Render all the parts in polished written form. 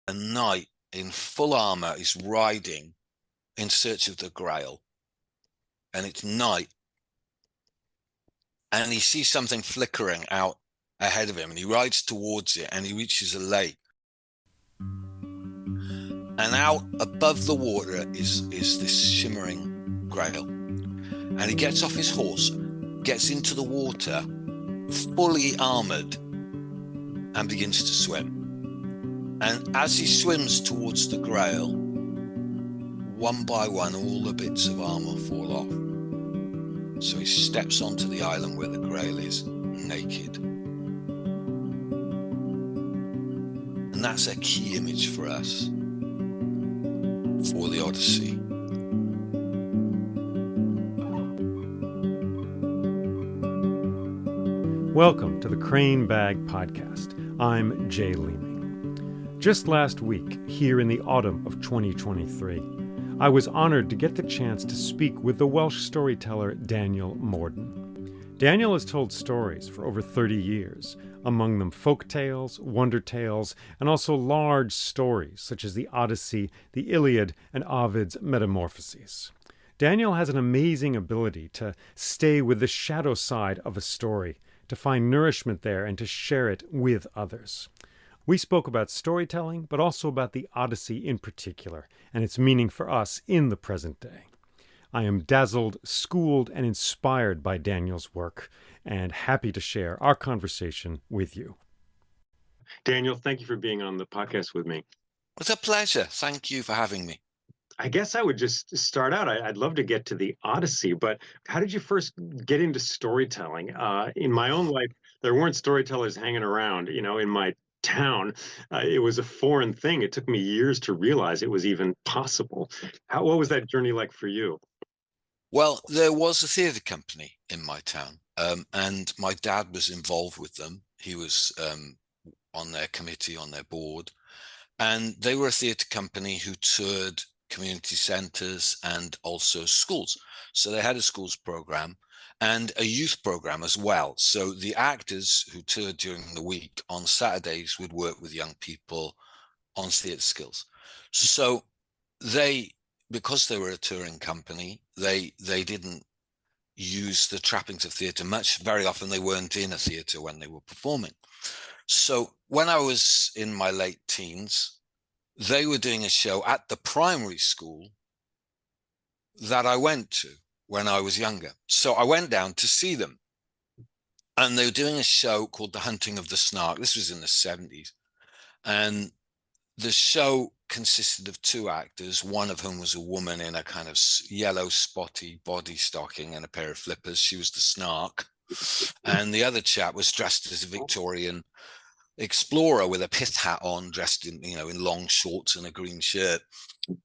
a knight in full armor is riding in search of the Grail, and it's night, and he sees something flickering out ahead of him, and he rides towards it, and he reaches a lake, and out above the water is this shimmering Grail, and he gets off his horse, gets into the water, fully armored, and begins to swim. And as he swims towards the Grail, one by one, all the bits of armor fall off. So he steps onto the island where the Grail is, naked. And that's a key image for us, for the Odyssey. Welcome to the Crane Bag Podcast. I'm Jay Leeming. Just last week, here in the autumn of 2023, I was honored to get the chance to speak with the Welsh storyteller Daniel Morden. Daniel has told stories for over 30 years, among them folk tales, wonder tales, and also large stories such as the Odyssey, the Iliad, and Ovid's Metamorphoses. Daniel has an amazing ability to stay with the shadow side of a story, to find nourishment there and to share it with others. We spoke about storytelling, but also about the Odyssey in particular, and its meaning for us in the present day. I am dazzled, schooled, and inspired by Daniel's work, and happy to share our conversation with you. Daniel, thank you for being on the podcast with me. It's a pleasure. Thank you for having me. I guess I would just start out. I'd love to get to the Odyssey, but how did you first get into storytelling? In my own life, there weren't storytellers hanging around, in my town. It was a foreign thing. It took me years to realize it was even possible. What was that journey like for you? Well, there was a theatre company in my town, and my dad was involved with them. He was on their committee, on their board, and they were a theatre company who toured community centres and also schools. So they had a schools program and a youth program as well. So the actors who toured during the week on Saturdays would work with young people on theatre skills. So because they were a touring company, they didn't use the trappings of theatre much. Very often they weren't in a theatre when they were performing. So when I was in my late teens, they were doing a show at the primary school that I went to when I was younger. So I went down to see them. And they were doing a show called The Hunting of the Snark. This was in the 70s. And the show consisted of two actors, one of whom was a woman in a kind of yellow spotty body stocking and a pair of flippers. She was the Snark. And the other chap was dressed as a Victorian explorer with a pith hat on, dressed in long shorts and a green shirt.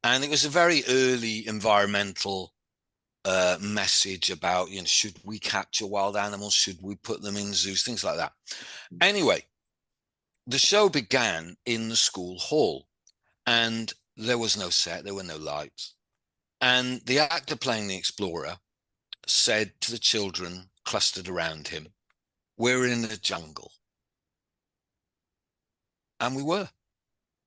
And it was a very early environmental message about, should we capture wild animals? Should we put them in zoos? Things like that. Anyway, the show began in the school hall, and there was no set, there were no lights. And the actor playing the explorer said to the children clustered around him, "We're in a jungle." And we were.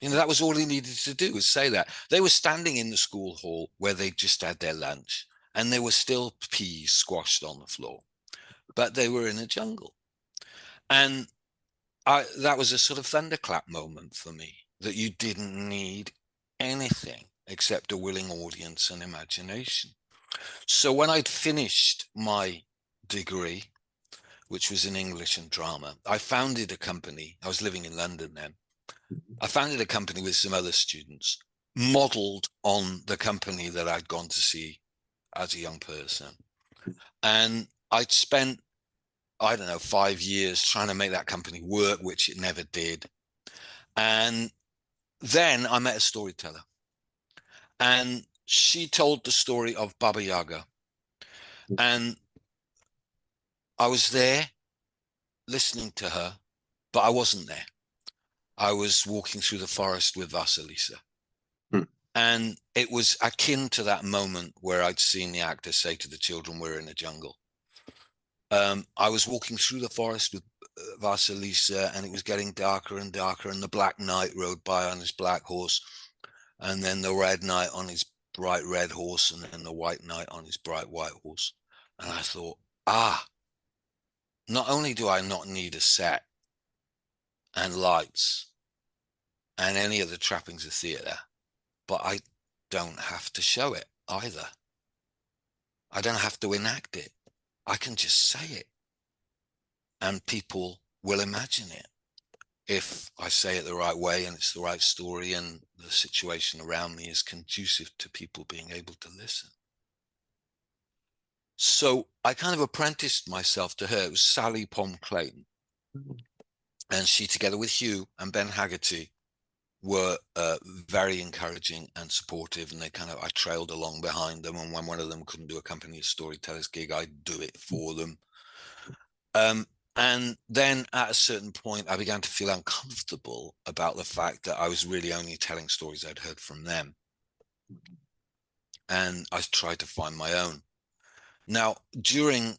That was all he needed to do, was say that. They were standing in the school hall where they just had their lunch, and there were still peas squashed on the floor, but they were in a jungle. And that was a sort of thunderclap moment for me, that you didn't need anything except a willing audience and imagination. So when I'd finished my degree, which was in English and drama, I founded a company. I was living in London then. I founded a company with some other students, modeled on the company that I'd gone to see as a young person. And I'd spent, 5 years trying to make that company work, which it never did. And then I met a storyteller, and she told the story of Baba Yaga. And I was there listening to her, but I wasn't there. I was walking through the forest with Vasilisa. And it was akin to that moment where I'd seen the actor say to the children, "We're in a jungle." I was walking through the forest with Vasilisa, and it was getting darker and darker, and the Black Knight rode by on his black horse, and then the Red Knight on his bright red horse, and then the White Knight on his bright white horse. And I thought, not only do I not need a set and lights and any of the trappings of theatre, but I don't have to show it either. I don't have to enact it. I can just say it, and people will imagine it if I say it the right way and it's the right story and the situation around me is conducive to people being able to listen. So I kind of apprenticed myself to her. It was Sally Pom Clayton. And she, together with Hugh and Ben Haggerty, were very encouraging and supportive. And I trailed along behind them. And when one of them couldn't do a company of storytellers gig, I'd do it for them. And then at a certain point, I began to feel uncomfortable about the fact that I was really only telling stories I'd heard from them. And I tried to find my own. Now, during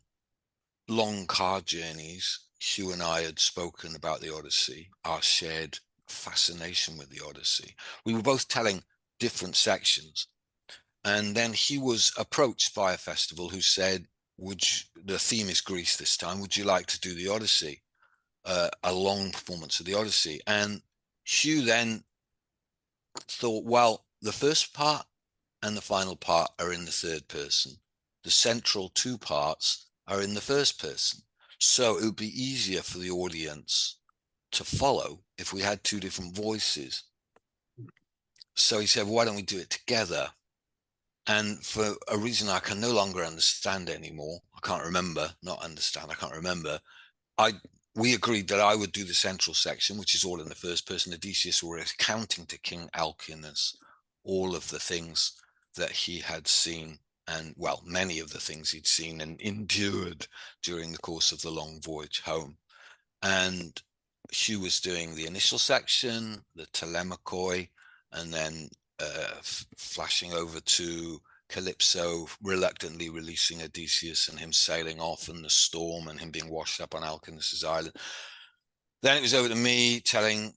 long car journeys, Hugh and I had spoken about the Odyssey, our shared fascination with the Odyssey. We were both telling different sections. And then he was approached by a festival who said, the theme is Greece this time, would you like to do the Odyssey, a long performance of the Odyssey? And Hugh then thought, well, the first part and the final part are in the third person. The central two parts are in the first person. So it would be easier for the audience to follow if we had two different voices. So he said, well, why don't we do it together? And for a reason I can no longer understand anymore, I can't remember, we agreed that I would do the central section, which is all in the first person. Odysseus were recounting to King Alcinous all of the things that he had seen, and well, many of the things he'd seen and endured during the course of the long voyage home. And Hugh was doing the initial section, the Telemachoi, and then flashing over to Calypso reluctantly releasing Odysseus and him sailing off and the storm and him being washed up on Alcinous' island. Then it was over to me telling,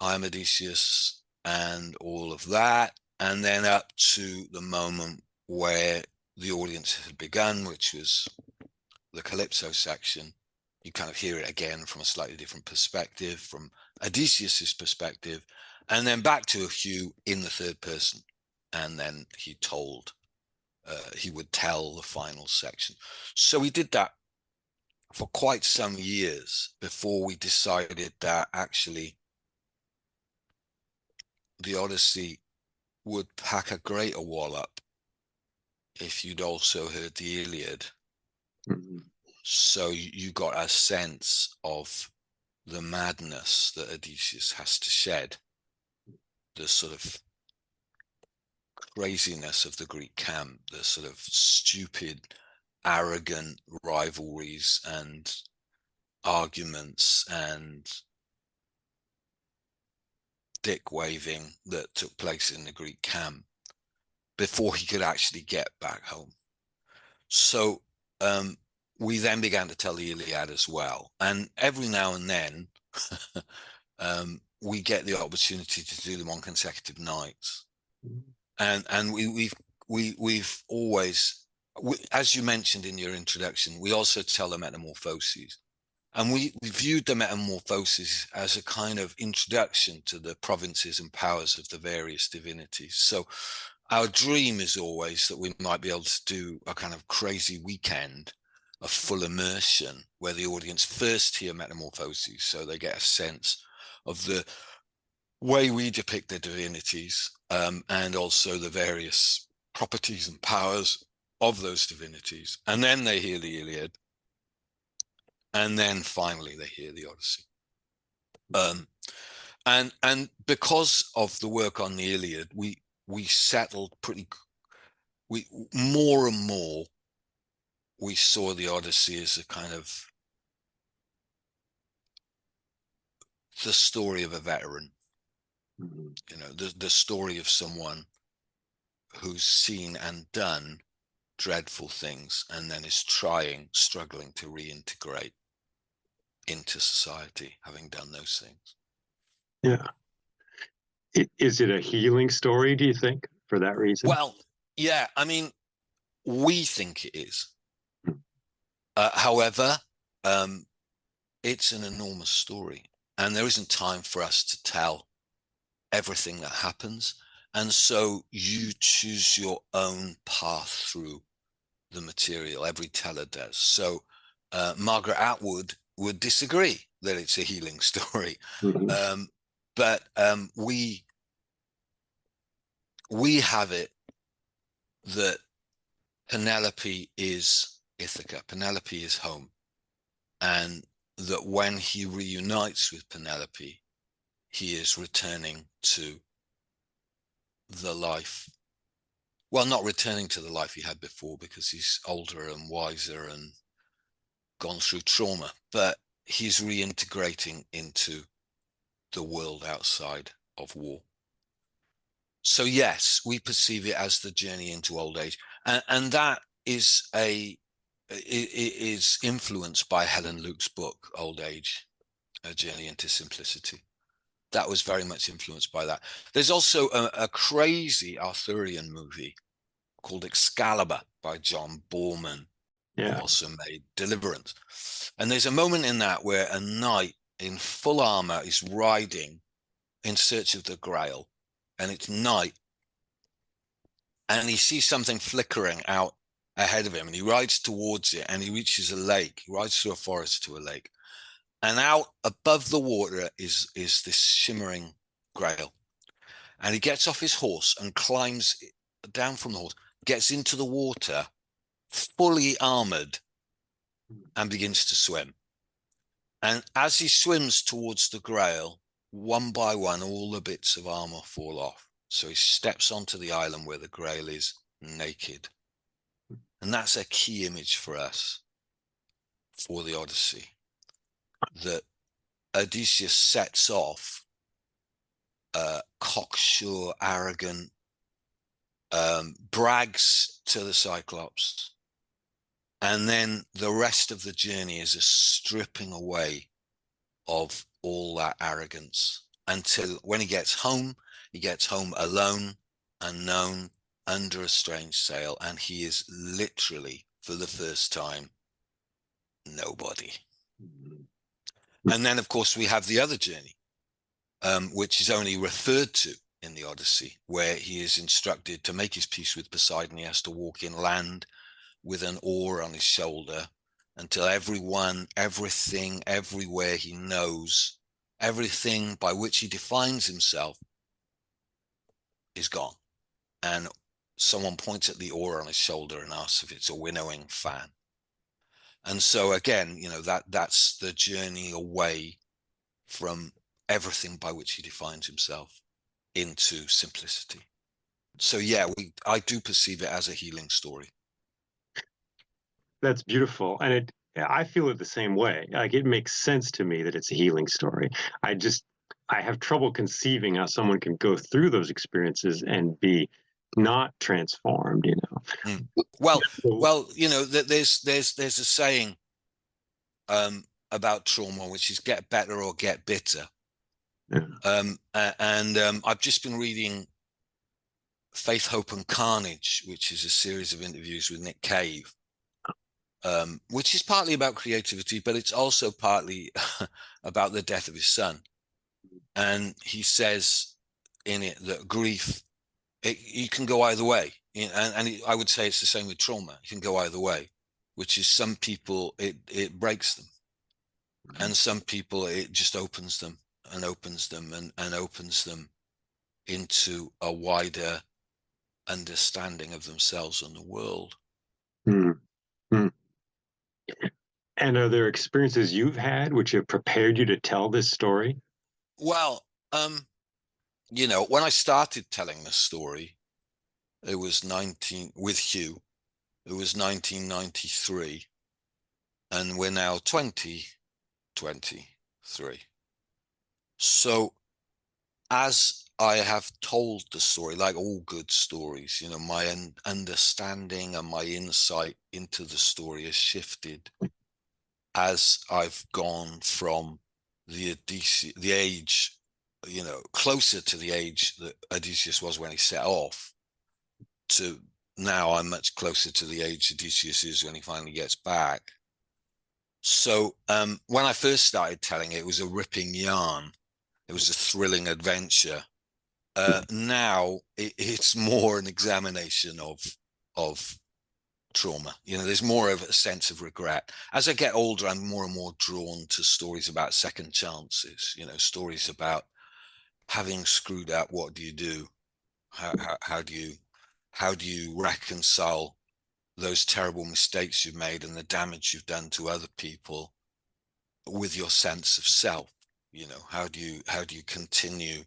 I'm Odysseus and all of that. And then up to the moment where the audience had begun, which was the Calypso section. You kind of hear it again from a slightly different perspective, from Odysseus's perspective, and then back to Hugh in the third person. And then he would tell the final section. So we did that for quite some years before we decided that actually the Odyssey would pack a greater wallop if you'd also heard the Iliad. Mm-hmm. So you got a sense of the madness that Odysseus has to shed, the sort of craziness of the Greek camp, the sort of stupid, arrogant rivalries and arguments and dick waving that took place in the Greek camp before he could actually get back home. So we then began to tell the Iliad as well. And every now and then we get the opportunity to do them on consecutive nights. And we've always, as you mentioned in your introduction, we also tell the Metamorphoses. And we viewed the Metamorphoses as a kind of introduction to the provinces and powers of the various divinities. So our dream is always that we might be able to do a kind of crazy weekend of full immersion where the audience first hear Metamorphoses, so they get a sense of the way we depict the divinities, and also the various properties and powers of those divinities. And then they hear the Iliad. And then finally they hear the Odyssey. And because of the work on the Iliad, we settled more and more, we saw the Odyssey as a kind of the story of a veteran. Mm-hmm. The story of someone who's seen and done dreadful things and then is struggling to reintegrate. into society, having done those things. Yeah. Is it a healing story, do you think, for that reason? Well, yeah, I mean, we think it is. Hmm. However, it's an enormous story, and there isn't time for us to tell everything that happens. And so you choose your own path through the material. Every teller does. So Margaret Atwood would disagree that it's a healing story. Mhm. But we have it that Penelope is Ithaca. Penelope is home. And that when he reunites with Penelope, he is returning to the life. Well, not returning to the life he had before, because he's older and wiser and gone through trauma, but he's reintegrating into the world outside of war. So yes, we perceive it as the journey into old age, and that is is influenced by Helen Luke's book, Old Age, A Journey into Simplicity. That was very much influenced by that. There's also a crazy Arthurian movie called Excalibur by John Borman, who Yeah. also made Deliverance. And there's a moment in that where a knight in full armor is riding in search of the Grail, and it's night, and he sees something flickering out ahead of him, and he rides towards it, and he reaches a lake. He rides through a forest to a lake, and out above the water is this shimmering Grail. And he gets off his horse and climbs down from the horse, gets into the water, fully armored, and begins to swim. And as he swims towards the Grail, one by one, all the bits of armor fall off. So he steps onto the island where the Grail is, naked. And that's a key image for us for the Odyssey, that Odysseus sets off cocksure, arrogant, brags to the Cyclops. And then the rest of the journey is a stripping away of all that arrogance, until when he gets home alone, unknown, under a strange sail, and he is literally, for the first time, nobody. And then, of course, we have the other journey, which is only referred to in the Odyssey, where he is instructed to make his peace with Poseidon. He has to walk inland with an oar on his shoulder until everyone, everything, everywhere he knows, everything by which he defines himself is gone. And someone points at the oar on his shoulder and asks if it's a winnowing fan. And so again, that's the journey away from everything by which he defines himself into simplicity. So yeah, I do perceive it as a healing story. That's beautiful. And I feel it the same way. Like, it makes sense to me that it's a healing story. I have trouble conceiving how someone can go through those experiences and be not transformed, Mm. Well, So, there's a saying about trauma, which is get better or get bitter. yeah. I've just been reading Faith, Hope and Carnage, which is a series of interviews with Nick Cave, which is partly about creativity, but it's also partly about the death of his son. And he says in it that grief, you can go either way. I would say it's the same with trauma. You can go either way, which is some people, it breaks them. And some people, it just opens them and opens them and opens them into a wider understanding of themselves and the world. Hmm. Hmm. And are there experiences you've had which have prepared you to tell this story? Well, when I started telling this story, it was 19 with Hugh. It was 1993, and we're now 2023. So as I have told the story, like all good stories, my understanding and my insight into the story has shifted as I've gone from the age, closer to the age that Odysseus was when he set off, to now I'm much closer to the age Odysseus is when he finally gets back. So when I first started telling it, it was a ripping yarn. It was a thrilling adventure. Now it's more an examination of trauma. There's more of a sense of regret. As I get older, I'm more and more drawn to stories about second chances. Stories about having screwed up. What do you do? How do you reconcile those terrible mistakes you've made and the damage you've done to other people with your sense of self? How do you continue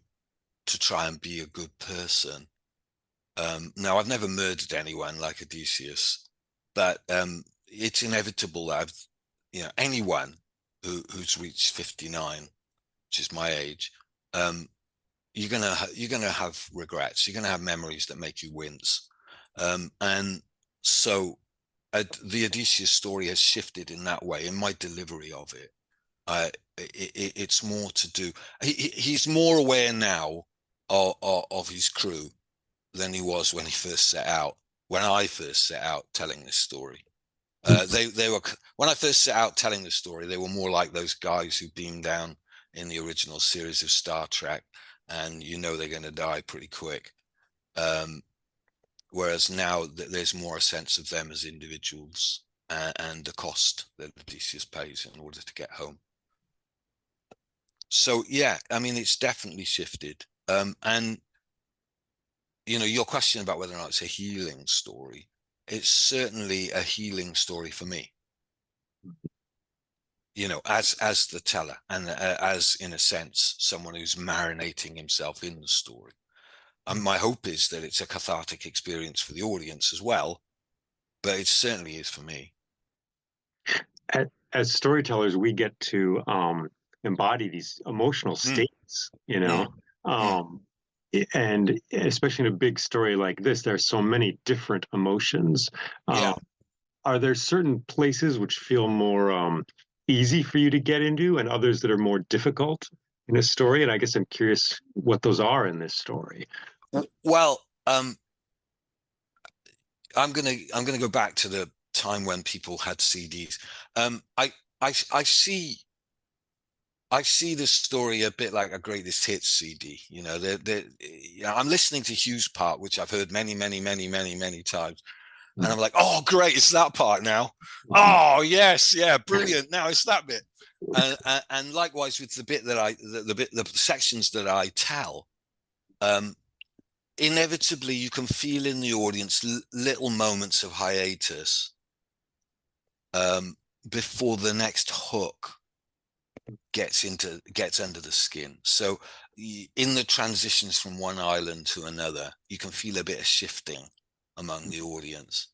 to try and be a good person? Now, I've never murdered anyone like Odysseus, but it's inevitable that anyone who's reached 59, which is my age, you're gonna have regrets. You're gonna have memories that make you wince, and so the Odysseus story has shifted in that way in my delivery of it. It's more to do. He's more aware now of his crew than he was when he first set out. When I first set out telling this story, they were, when I first set out telling the story, they were more like those guys who beamed down in the original series of Star Trek, and they're going to die pretty quick. Whereas now there's more a sense of them as individuals, and the cost that Odysseus pays in order to get home. So yeah, I mean, it's definitely shifted. And your question about whether or not it's a healing story, it's certainly a healing story for me. As the teller, and as, in a sense, someone who's marinating himself in the story. And my hope is that it's a cathartic experience for the audience as well, but it certainly is for me. As storytellers, we get to embody these emotional states, and especially in a big story like this, there are so many different emotions. Are there certain places which feel more easy for you to get into, and others that are more difficult in a story? And I guess I'm curious what those are in this story. Well, I'm gonna go back to the time when people had CDs. I see this story a bit like a greatest hits CD. I'm listening to Hugh's part, which I've heard many, many, many, many, many times, and I'm like, oh, great, it's that part now. Oh, yes, yeah, brilliant. Now it's that bit. And likewise with the bit that the sections that I tell, inevitably you can feel in the audience little moments of hiatus before the next hook gets under the skin. So in the transitions from one island to another, you can feel a bit of shifting among the audience.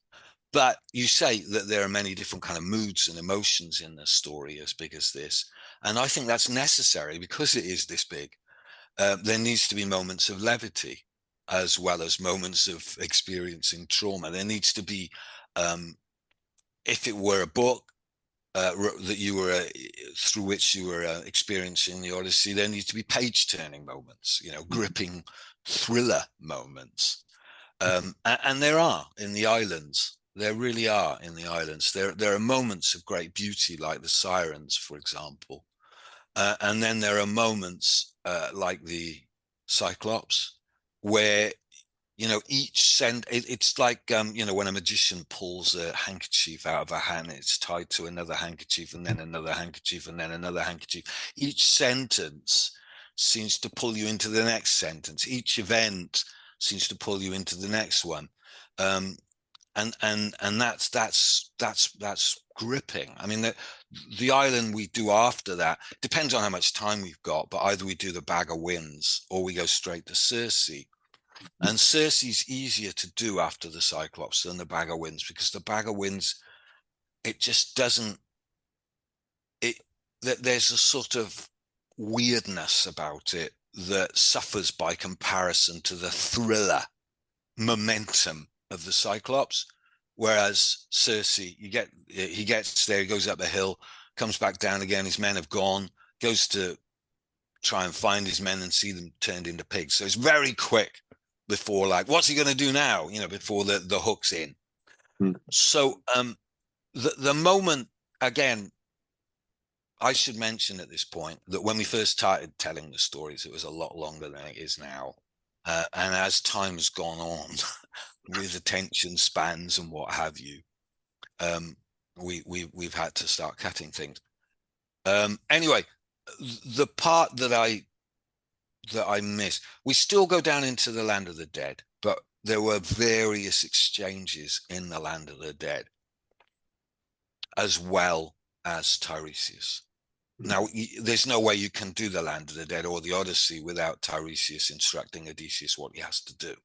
But you say that there are many different kind of moods and emotions in the story as big as this, and I think that's necessary because it is this big. There needs to be moments of levity as well as moments of experiencing trauma. There needs to be, if it were a book that you were through which you were experiencing the Odyssey, there needs to be page-turning moments, gripping thriller moments, and there are in the islands. There really are in the islands. There are moments of great beauty, like the sirens, for example, and then there are moments like the Cyclops, where it's like when a magician pulls a handkerchief out of a hat, it's tied to another handkerchief, and then another handkerchief, and then another handkerchief. Each sentence seems to pull you into the next sentence. Each event seems to pull you into the next one, and that's gripping. I mean, the island we do after that depends on how much time we've got, but either we do the Bag of Winds or we go straight to Circe. And Circe's easier to do after the Cyclops than the Bag of Winds, because the Bag of Winds, it just doesn't, there's a sort of weirdness about it that suffers by comparison to the thriller momentum of the Cyclops. Whereas Circe, he gets there, he goes up the hill, comes back down again. His men have gone, goes to try and find his men and see them turned into pigs. So it's very quick before, like, what's he going to do now? Before the hook's in. Mm. So the moment, again, I should mention at this point that when we first started telling the stories, it was a lot longer than it is now. And as time has gone on, with attention spans and what have you, we've had to start cutting things. Anyway, the part that I miss, we still go down into the land of the dead, but there were various exchanges in the land of the dead, as well as Tiresias. Now, there's no way you can do the Land of the Dead or the Odyssey without Tiresias instructing Odysseus what he has to do.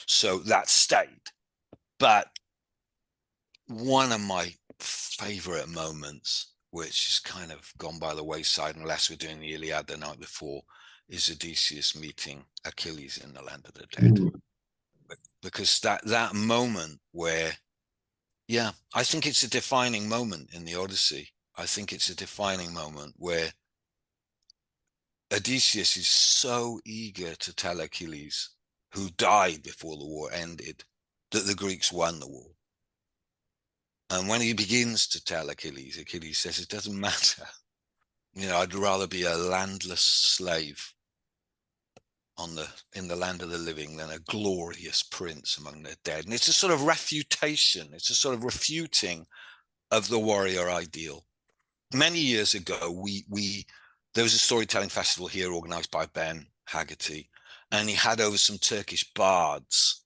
So that stayed. But one of my favorite moments, which is kind of gone by the wayside unless we're doing the Iliad the night before, is Odysseus meeting Achilles in the Land of the Dead. Because that moment where, yeah, I think it's a defining moment in the Odyssey. I think it's a defining moment where Odysseus is so eager to tell Achilles, who died before the war ended, that the Greeks won the war. And when he begins to tell Achilles, Achilles says, it doesn't matter. I'd rather be a landless slave in the land of the living than a glorious prince among the dead. And it's a sort of refutation. It's a sort of refuting of the warrior ideal. Many years ago, there was a storytelling festival here organized by Ben Haggerty, and he had over some Turkish bards,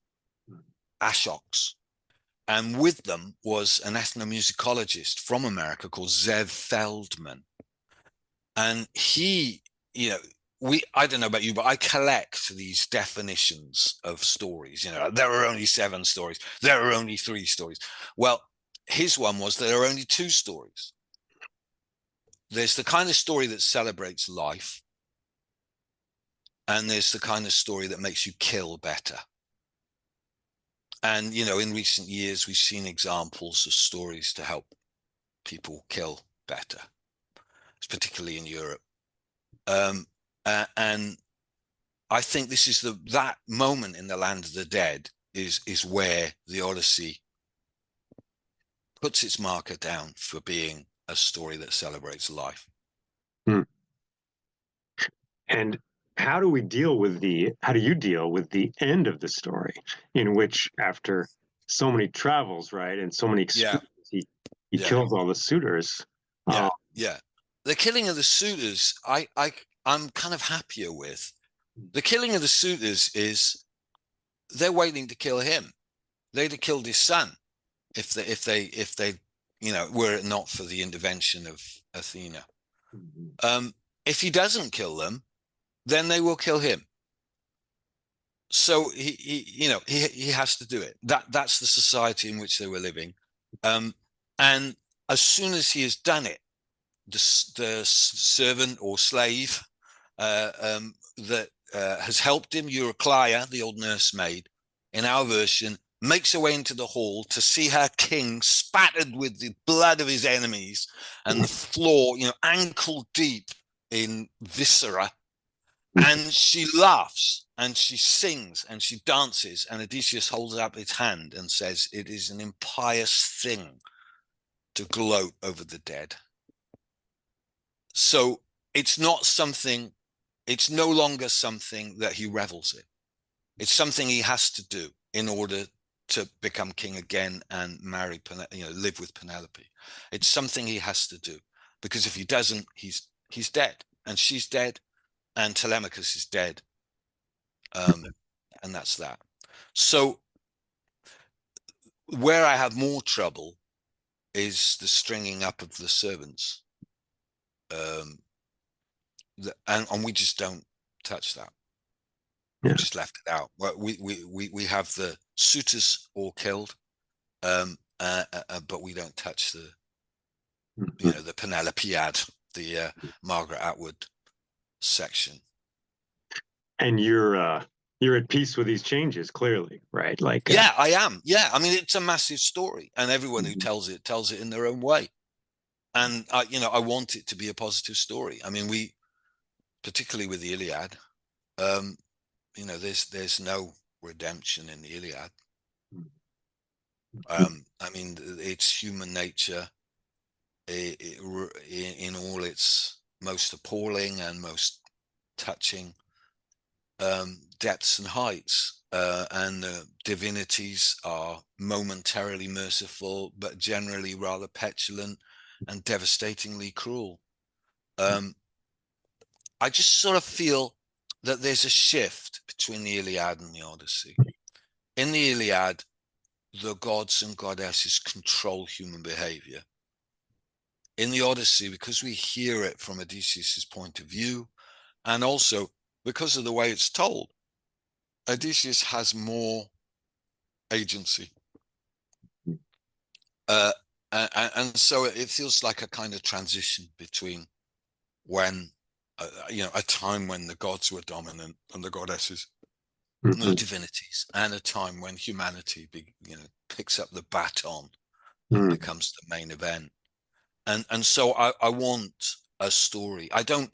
ashoks, and with them was an ethnomusicologist from America called Zev Feldman. And he, I don't know about you, but I collect these definitions of stories. There are only 7 stories. There are only 3 stories. Well, his one was there are only 2 stories. There's the kind of story that celebrates life, and there's the kind of story that makes you kill better. And, in recent years, we've seen examples of stories to help people kill better, particularly in Europe. And I think this is that moment in the Land of the Dead is where the Odyssey puts its marker down for being a story that celebrates life. And how do you deal with the end of the story, in which, after so many travels, right, and so many experiences, he kills all the suitors? Yeah. The killing of the suitors, I'm kind of happier with. The killing of the suitors is they're waiting to kill him. They'd have killed his son if they were it not for the intervention of Athena. If he doesn't kill them, then they will kill him. So he has to do it. That's the society in which they were living. And as soon as he has done it, the servant or slave that has helped him, Eurycleia, the old nursemaid, in our version, makes her way into the hall to see her king spattered with the blood of his enemies and the floor, ankle deep in viscera. And she laughs and she sings and she dances, and Odysseus holds up his hand and says, it is an impious thing to gloat over the dead. So it's no longer something that he revels in. It's something he has to do in order to become king again and marry, live with Penelope. It's something he has to do, because if he doesn't, he's dead, and she's dead, and Telemachus is dead. And that's that. So where I have more trouble is the stringing up of the servants. And we just don't touch that. We just left it out. We have the suitors all killed, but we don't touch the the Penelopead, the Margaret Atwood section. And you're at peace with these changes, clearly, right? Like, I am. Yeah, I mean, it's a massive story, and everyone who tells it in their own way. And I want it to be a positive story. I mean, particularly with the Iliad, there's no redemption in the Iliad. I mean, it's human nature in all its most appalling and most touching depths and heights. And the divinities are momentarily merciful, but generally rather petulant and devastatingly cruel. I just sort of feel that there's a shift between the Iliad and the Odyssey. In the Iliad, the gods and goddesses control human behavior. In the Odyssey, because we hear it from Odysseus's point of view, and also because of the way it's told, Odysseus has more agency. And so it feels like a kind of transition between when, a time when the gods were dominant and the goddesses, the divinities, and a time when humanity, picks up the baton and becomes the main event. And so I want a story. I don't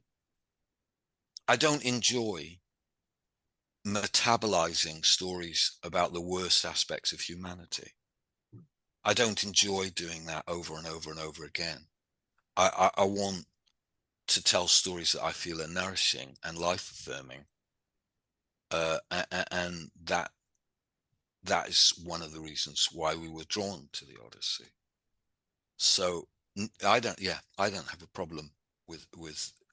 enjoy metabolizing stories about the worst aspects of humanity. I don't enjoy doing that over and over and over again. I want to tell stories that I feel are nourishing and life-affirming, and that is one of the reasons why we were drawn to the Odyssey. So I don't have a problem with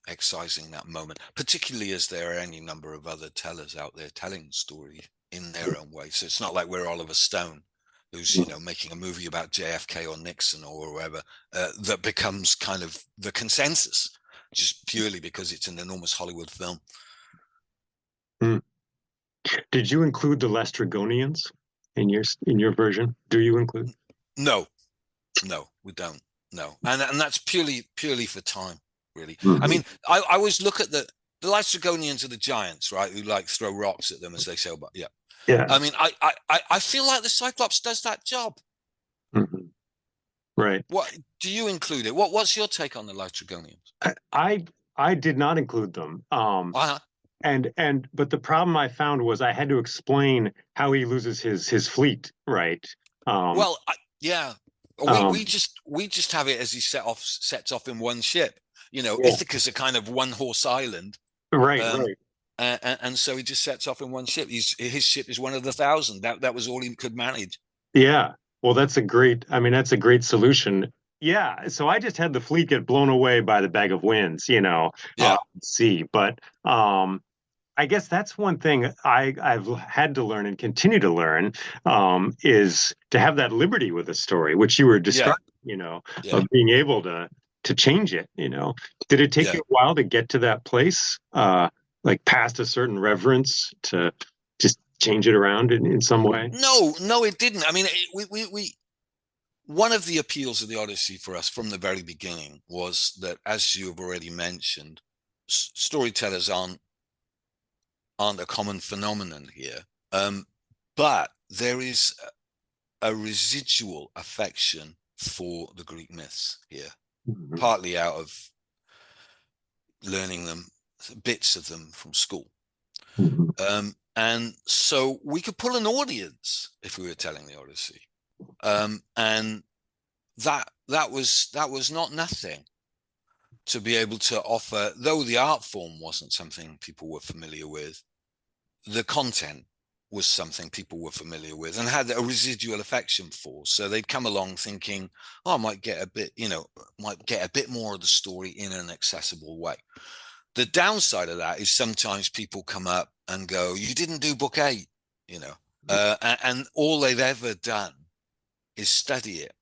excising that moment, particularly as there are any number of other tellers out there telling the story in their own way. So it's not like we're Oliver Stone, who's making a movie about JFK or Nixon or whoever, that becomes kind of the consensus, just purely because it's an enormous Hollywood film. Did you include the Lastrygonians in your version? Do you include? No, we don't. No, and that's purely for time, really. I mean, I always look at the Lastrygonians are the giants, right? Who like throw rocks at them as they sail by. Yeah. I mean, I feel like the Cyclops does that job. Right. What do you include it? What's your take on the Lastrygonians? I did not include them. But the problem I found was I had to explain how he loses his fleet, right? We just have it as he sets off in one ship. Ithaca's a kind of one horse island, right. And so he just sets off in one ship. His ship is one of the 1,000. That was all he could manage. Yeah. Well, that's a great solution. Yeah. So I just had the fleet get blown away by the bag of winds, sea. But I guess that's one thing I've had to learn and continue to learn, is to have that liberty with a story, which you were describing, of being able to change it. Did it take you a while to get to that place, like past a certain reverence, to just change it around in some way? No, it didn't. I mean, we one of the appeals of the Odyssey for us from the very beginning was that, as you have already mentioned, storytellers aren't a common phenomenon here, but there is a residual affection for the Greek myths here, partly out of learning them, bits of them from school. And so we could pull an audience if we were telling the Odyssey, and that was not nothing to be able to offer. Though the art form wasn't something people were familiar with, the content was something people were familiar with and had a residual affection for. So they'd come along thinking, I might get a bit more of the story in an accessible way. The downside of that is sometimes people come up and go, you didn't do book 8, and all they've ever done is study it,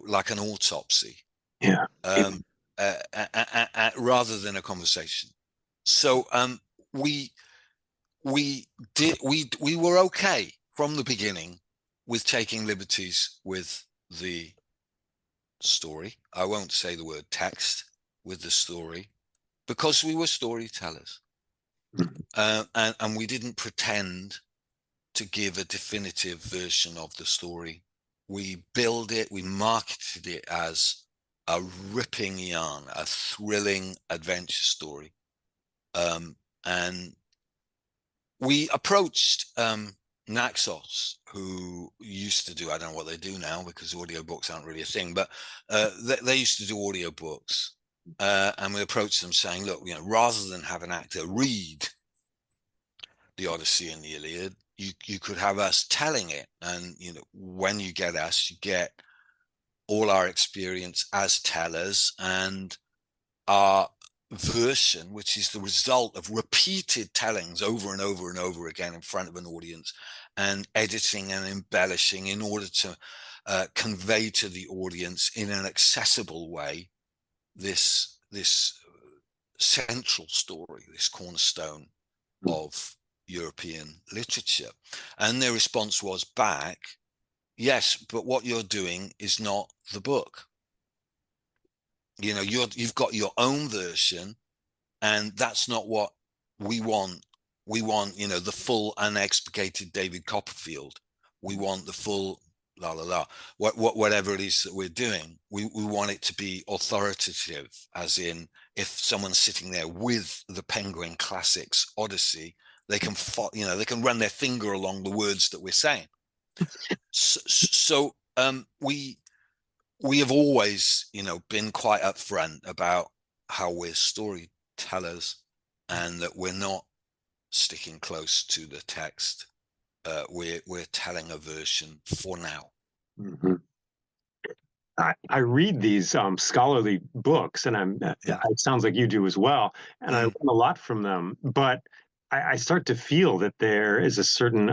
like an autopsy, rather than a conversation. So we were okay from the beginning with taking liberties with the story. I won't say the word text, with the story, because we were storytellers, and we didn't pretend to give a definitive version of the story. We build it, we marketed it as a ripping yarn, a thrilling adventure story. And we approached Naxos, who used to do, I don't know what they do now because audiobooks aren't really a thing, but they used to do audiobooks. And we approached them saying, look, rather than have an actor read the Odyssey and the Iliad, you could have us telling it. And, when you get us, you get all our experience as tellers and our version, which is the result of repeated tellings over and over and over again in front of an audience, and editing and embellishing in order to convey to the audience in an accessible way this central story, this cornerstone of European literature. And their response was back, yes, but what you're doing is not the book. You've got your own version, and that's not what we want. We want, the full unexplicated David Copperfield. We want the full whatever it is that we're doing. We want it to be authoritative, as in, if someone's sitting there with the Penguin Classics Odyssey, they can they can run their finger along the words that we're saying. So we have always, been quite upfront about how we're storytellers, and that we're not sticking close to the text. We're telling a version for now. Mm-hmm. I read these scholarly books, and it sounds like you do as well, and I learn a lot from them. But I start to feel that there is a certain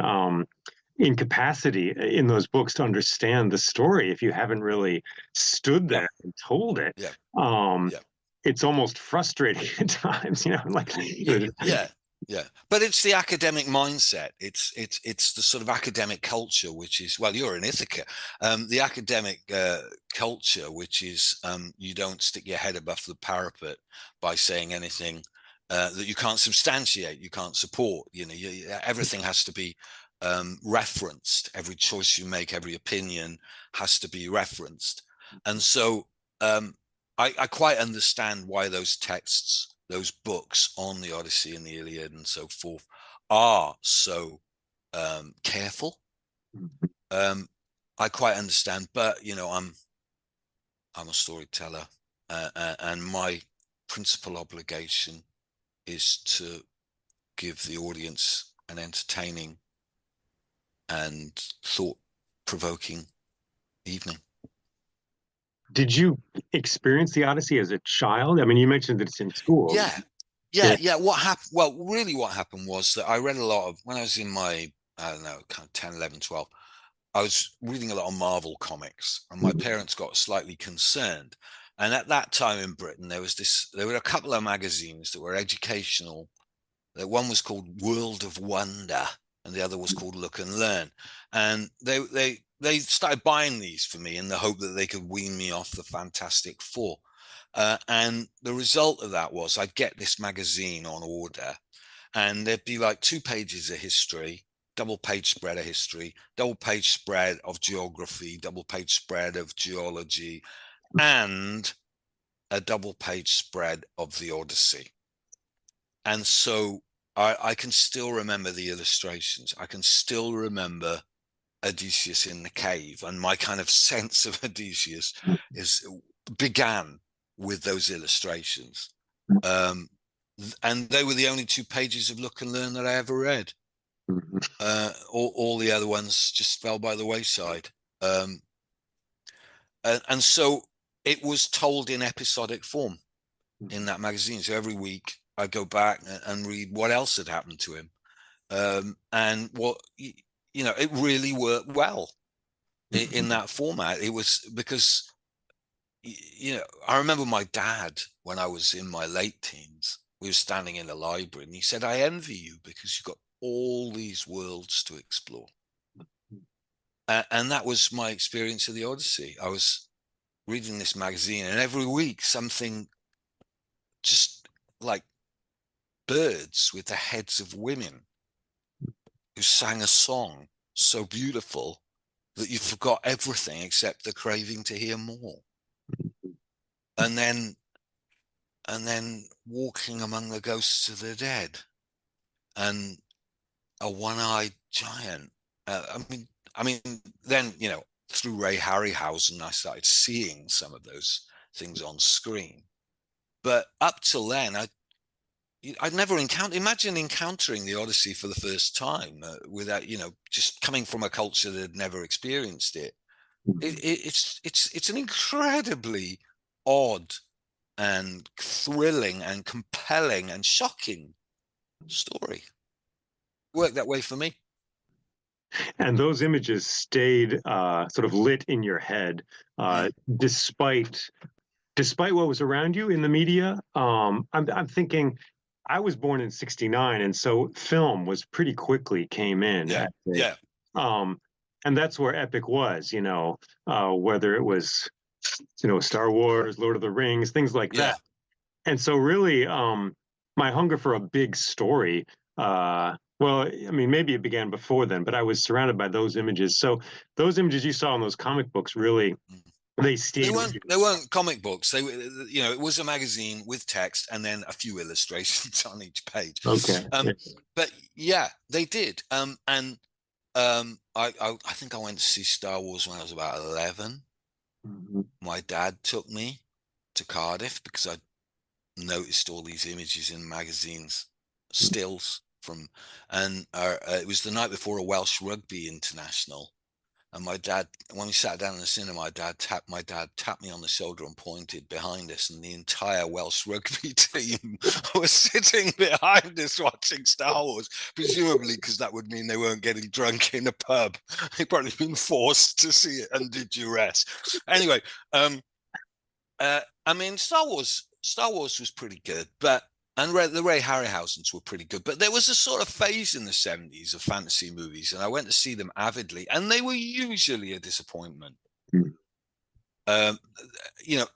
incapacity in those books to understand the story if you haven't really stood there and told it. It's almost frustrating at times, Yeah, but it's the academic mindset. It's the sort of academic culture, which is, well, you're in Ithaca, the academic culture, which is you don't stick your head above the parapet by saying anything that you can't substantiate, you can't support. Everything has to be referenced. Every choice you make, every opinion has to be referenced. And so I quite understand why those texts, those books on the Odyssey and the Iliad and so forth, are so careful. I quite understand, but I'm a storyteller, and my principal obligation is to give the audience an entertaining and thought-provoking evening. Did you experience the Odyssey as a child? I mean, you mentioned that it's in school. Yeah. What happened? Well, really what happened was that I read a lot of, when I was in my, I don't know, kind of 10, 11, 12, I was reading a lot of Marvel comics, and my parents got slightly concerned. And at that time in Britain, there were a couple of magazines that were educational. One was called World of Wonder, and the other was called Look and Learn. And they started buying these for me in the hope that they could wean me off the Fantastic Four. And the result of that was I'd get this magazine on order, and there'd be like 2 pages of history, double page spread of history, double page spread of geography, double page spread of geology, and a double page spread of the Odyssey. And so I can still remember the illustrations. I can still remember Odysseus in the cave, and my kind of sense of Odysseus began with those illustrations. And they were the only 2 pages of Look and Learn that I ever read. All the other ones just fell by the wayside. And so it was told in episodic form in that magazine. So every week I go back and read what else had happened to him. And what, it really worked well in that format. It was because, I remember my dad, when I was in my late teens, we were standing in the library, and he said, I envy you because you've got all these worlds to explore. And that was my experience of the Odyssey. I was reading this magazine, and every week something, just like birds with the heads of women who sang a song so beautiful that you forgot everything except the craving to hear more. and then walking among the ghosts of the dead, and a one-eyed giant. I mean, then through Ray Harryhausen, I started seeing some of those things on screen. But up till then, I'd never encountered. Imagine encountering the Odyssey for the first time without, just coming from a culture that had never experienced it. It's an incredibly odd and thrilling and compelling and shocking story. Worked that way for me. And those images stayed sort of lit in your head, despite what was around you in the media. I'm thinking, I was born in '69, and so film was pretty quickly came in. Yeah, yeah, Um, and that's where epic was, whether it was, Star Wars, Lord of the Rings, things like yeah. that. And so really, my hunger for a big story, well, I mean, maybe it began before then, but I was surrounded by those images. So those images you saw in those comic books really, they They stayed with weren't you. they weren't comic books. They were, it was a magazine with text and then a few illustrations on each page. Okay. Yeah. But yeah, they did. I think I went to see Star Wars when I was about 11. Mhm. My dad took me to Cardiff because I noticed all these images in magazines, stills from, and it was the night before a Welsh rugby international. And my dad, when we sat down in the cinema, my dad tapped me on the shoulder and pointed behind us, and the entire Welsh rugby team was sitting behind us watching Star Wars, presumably because that would mean they weren't getting drunk in a pub. They'd probably been forced to see it under duress. Anyway, I mean, Star Wars was pretty good, but the Ray Harryhausens were pretty good. But there was a sort of phase in the '70s of fantasy movies, and I went to see them avidly, and they were usually a disappointment. Mhm.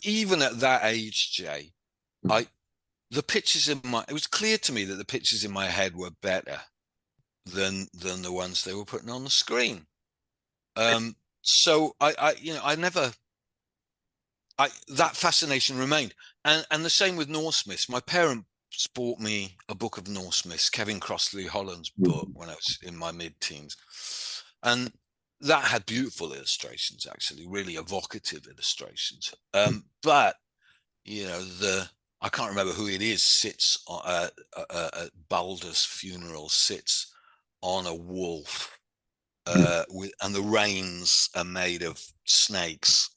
Even at that age, Jay, I the pictures in my it was clear to me that the pictures in my head were better than the ones they were putting on the screen. So I never that fascination remained, and the same with Norse myths. My parents bought me a book of Norse myths, Kevin Crossley Holland's book, when I was in my mid-teens, and that had beautiful illustrations, actually, really evocative illustrations. But I can't remember who it is sits at Baldur's funeral, sits on a wolf, and the reins are made of snakes,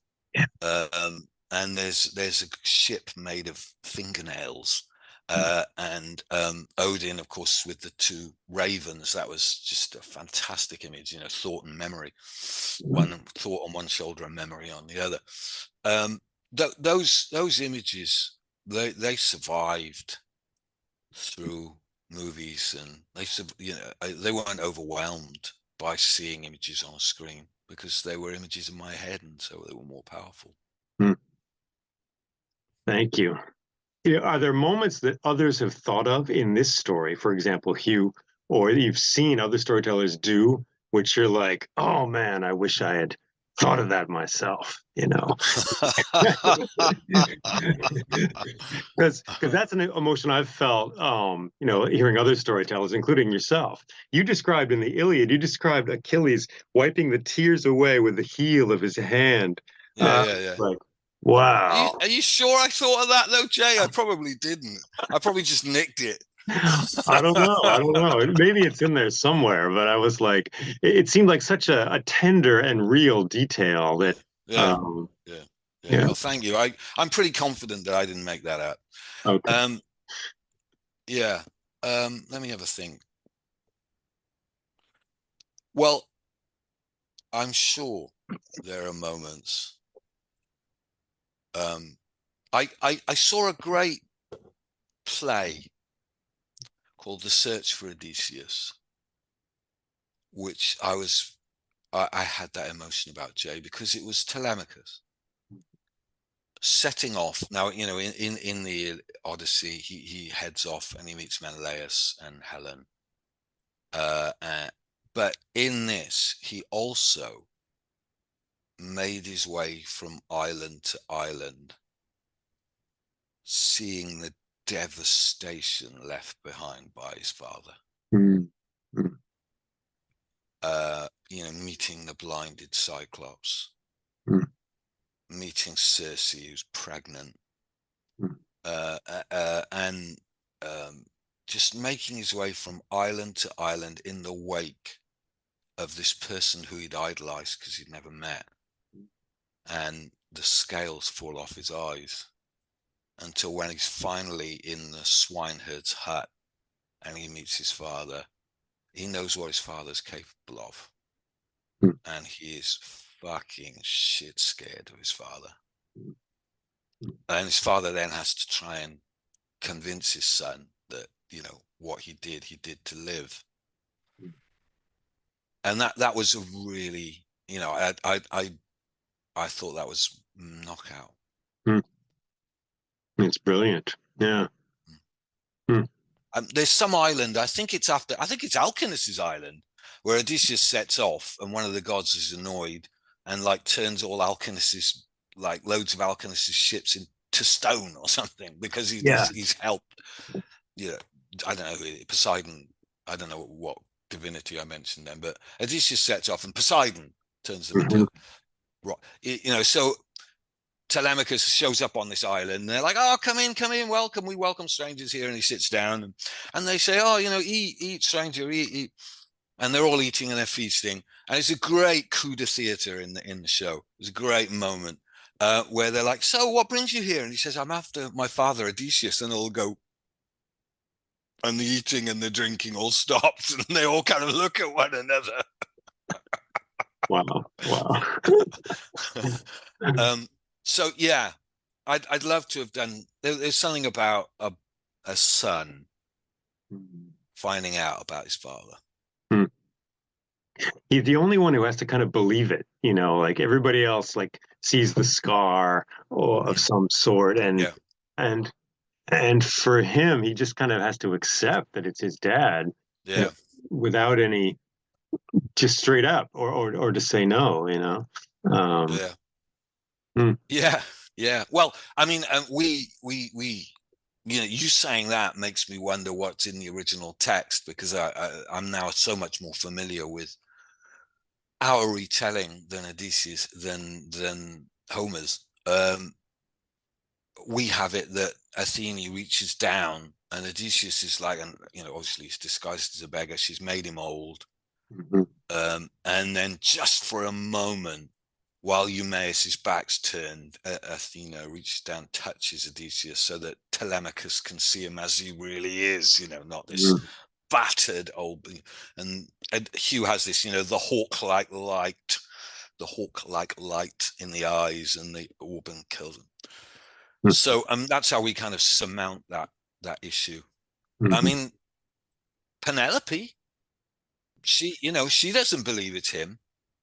and there's a ship made of fingernails, and Odin, of course, with the two ravens. That was just a fantastic image. Thought and memory, one thought on one shoulder and memory on the other. Those images, they survived through movies, and they weren't overwhelmed by seeing images on a screen because they were images in my head, and so they were more powerful. Thank you. Are there moments that others have thought of in this story, for example, Hugh, or you've seen other storytellers do, which you're like, oh man, I wish I had thought of that myself, Because that's an emotion I've felt, hearing other storytellers, including yourself. You described in the Iliad, you described Achilles wiping the tears away with the heel of his hand. Yeah. Like, Are you, wow. are you sure I thought of that though, Jay? I probably didn't. I probably just nicked it. I don't know. I don't know. Maybe it's in there somewhere, but I was like, it seemed like such a tender and real detail that, Yeah, um, yeah, yeah. yeah. Well, thank you. I'm pretty confident that I didn't make that up. Okay. Yeah. Let me have a think. Well, I'm sure there are moments. I saw a great play called The Search for Odysseus, which I had that emotion about, Jay, because it was Telemachus setting off. Now, in the Odyssey, he heads off and he meets Menelaus and Helen. But in this, he also made his way from island to island, seeing the devastation left behind by his father. Mm. Meeting the blinded Cyclops, Mm. meeting Circe, who's pregnant, Mm. and just making his way from island to island in the wake of this person who he'd idolized because he'd never met. And the scales fall off his eyes until when he's finally in the swineherd's hut and he meets his father, he knows what his father's capable of. Mm. And he is fucking shit scared of his father. And his father then has to try and convince his son that, what he did to live. And that was a really, I thought that was knockout. Mm. It's brilliant. Yeah. Mm. There's some island, I think it's Alkinous's island, where Odysseus sets off and one of the gods is annoyed and like turns all Alkinous's, like loads of Alkinous's ships into stone or something because he's helped, I don't know, Poseidon, I don't know what divinity I mentioned then, but Odysseus sets off and Poseidon turns them Mm-hmm. into rock. So Telemachus shows up on this island and they're like, oh, come in, welcome, we welcome strangers here. And he sits down and they say, oh, eat stranger, eat. And they're all eating and they're feasting. And it's a great coup de theater in the show. It's a great moment where they're like, so what brings you here? And he says, I'm after my father Odysseus. And they'll go, and the eating and the drinking all stops and they all kind of look at one another. Wow. So yeah, I'd love to have done. There's something about a son finding out about his father. Mm. He's the only one who has to kind of believe it, like everybody else like sees the scar or of some sort, and for him, he just kind of has to accept that it's his dad, without any, just straight up or to say no, Yeah. Mm. Yeah. Well, I mean, we you saying that makes me wonder what's in the original text, because I'm now so much more familiar with our retelling than Odysseus than Homer's. We have it that Athene reaches down and Odysseus is like, and obviously he's disguised as a beggar. She's made him old. Mm-hmm. And then just for a moment, while Eumaeus's back's turned, Athena reaches down, touches Odysseus so that Telemachus can see him as he really is, not this battered old. And Hugh has this, the hawk-like light in the eyes, and the orban kills him. Mm-hmm. So that's how we kind of surmount that issue. Mm-hmm. I mean, Penelope, she doesn't believe it's him.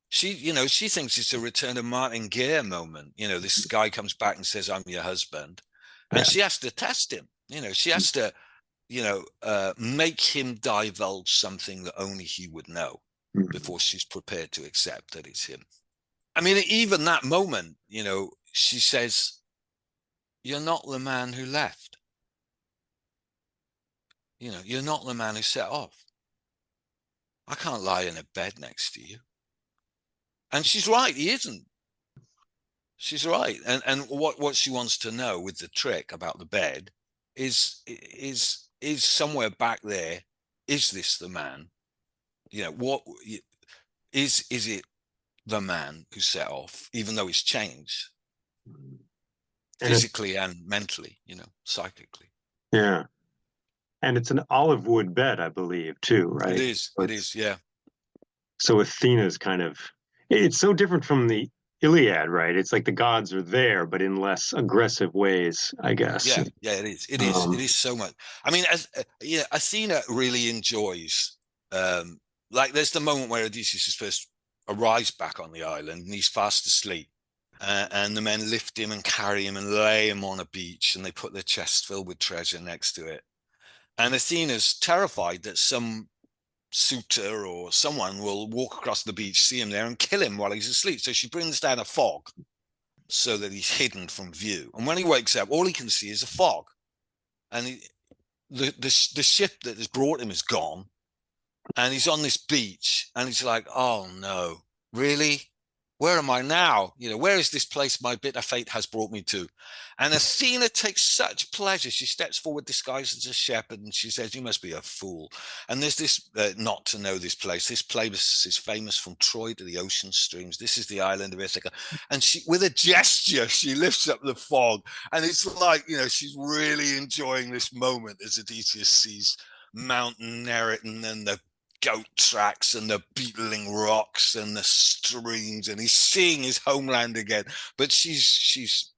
She thinks it's a Return of Martin Gere moment. This guy comes back and says, I'm your husband. And she has to test him. She has to, make him divulge something that only he would know before she's prepared to accept that it's him. I mean, even that moment, she says, you're not the man who left. You're not the man who set off. I can't lie in a bed next to you. And she's right, he isn't. She's right. And what she wants to know with the trick about the bed is somewhere back there, is this the man? What is it the man who set off, even though he's changed physically and mentally, psychically. Yeah. And it's an olive wood bed, I believe, too, right? It is, yeah. So Athena's kind of, it's so different from the Iliad, right? It's like the gods are there, but in less aggressive ways, I guess. Yeah, it is. It is so much. I mean, Athena really enjoys, like there's the moment where Odysseus first arrives back on the island and he's fast asleep. And the men lift him and carry him and lay him on a beach, and they put their chests filled with treasure next to it. And Athena's terrified that some suitor or someone will walk across the beach, see him there, and kill him while he's asleep. So she brings down a fog so that he's hidden from view. And when he wakes up, all he can see is a fog. And the ship that has brought him is gone. And he's on this beach and he's like, oh no, really? Where am I now? Where is this place my bitter fate has brought me to? And Athena takes such pleasure. She steps forward disguised as a shepherd and she says, you must be a fool. And there's this, not to know this place. This place is famous from Troy to the ocean streams. This is the island of Ithaca. And she, with a gesture, she lifts up the fog. And it's like, she's really enjoying this moment as Odysseus sees Mount Neriton and the goat tracks and the beetling rocks and the streams, and he's seeing his homeland again. But she's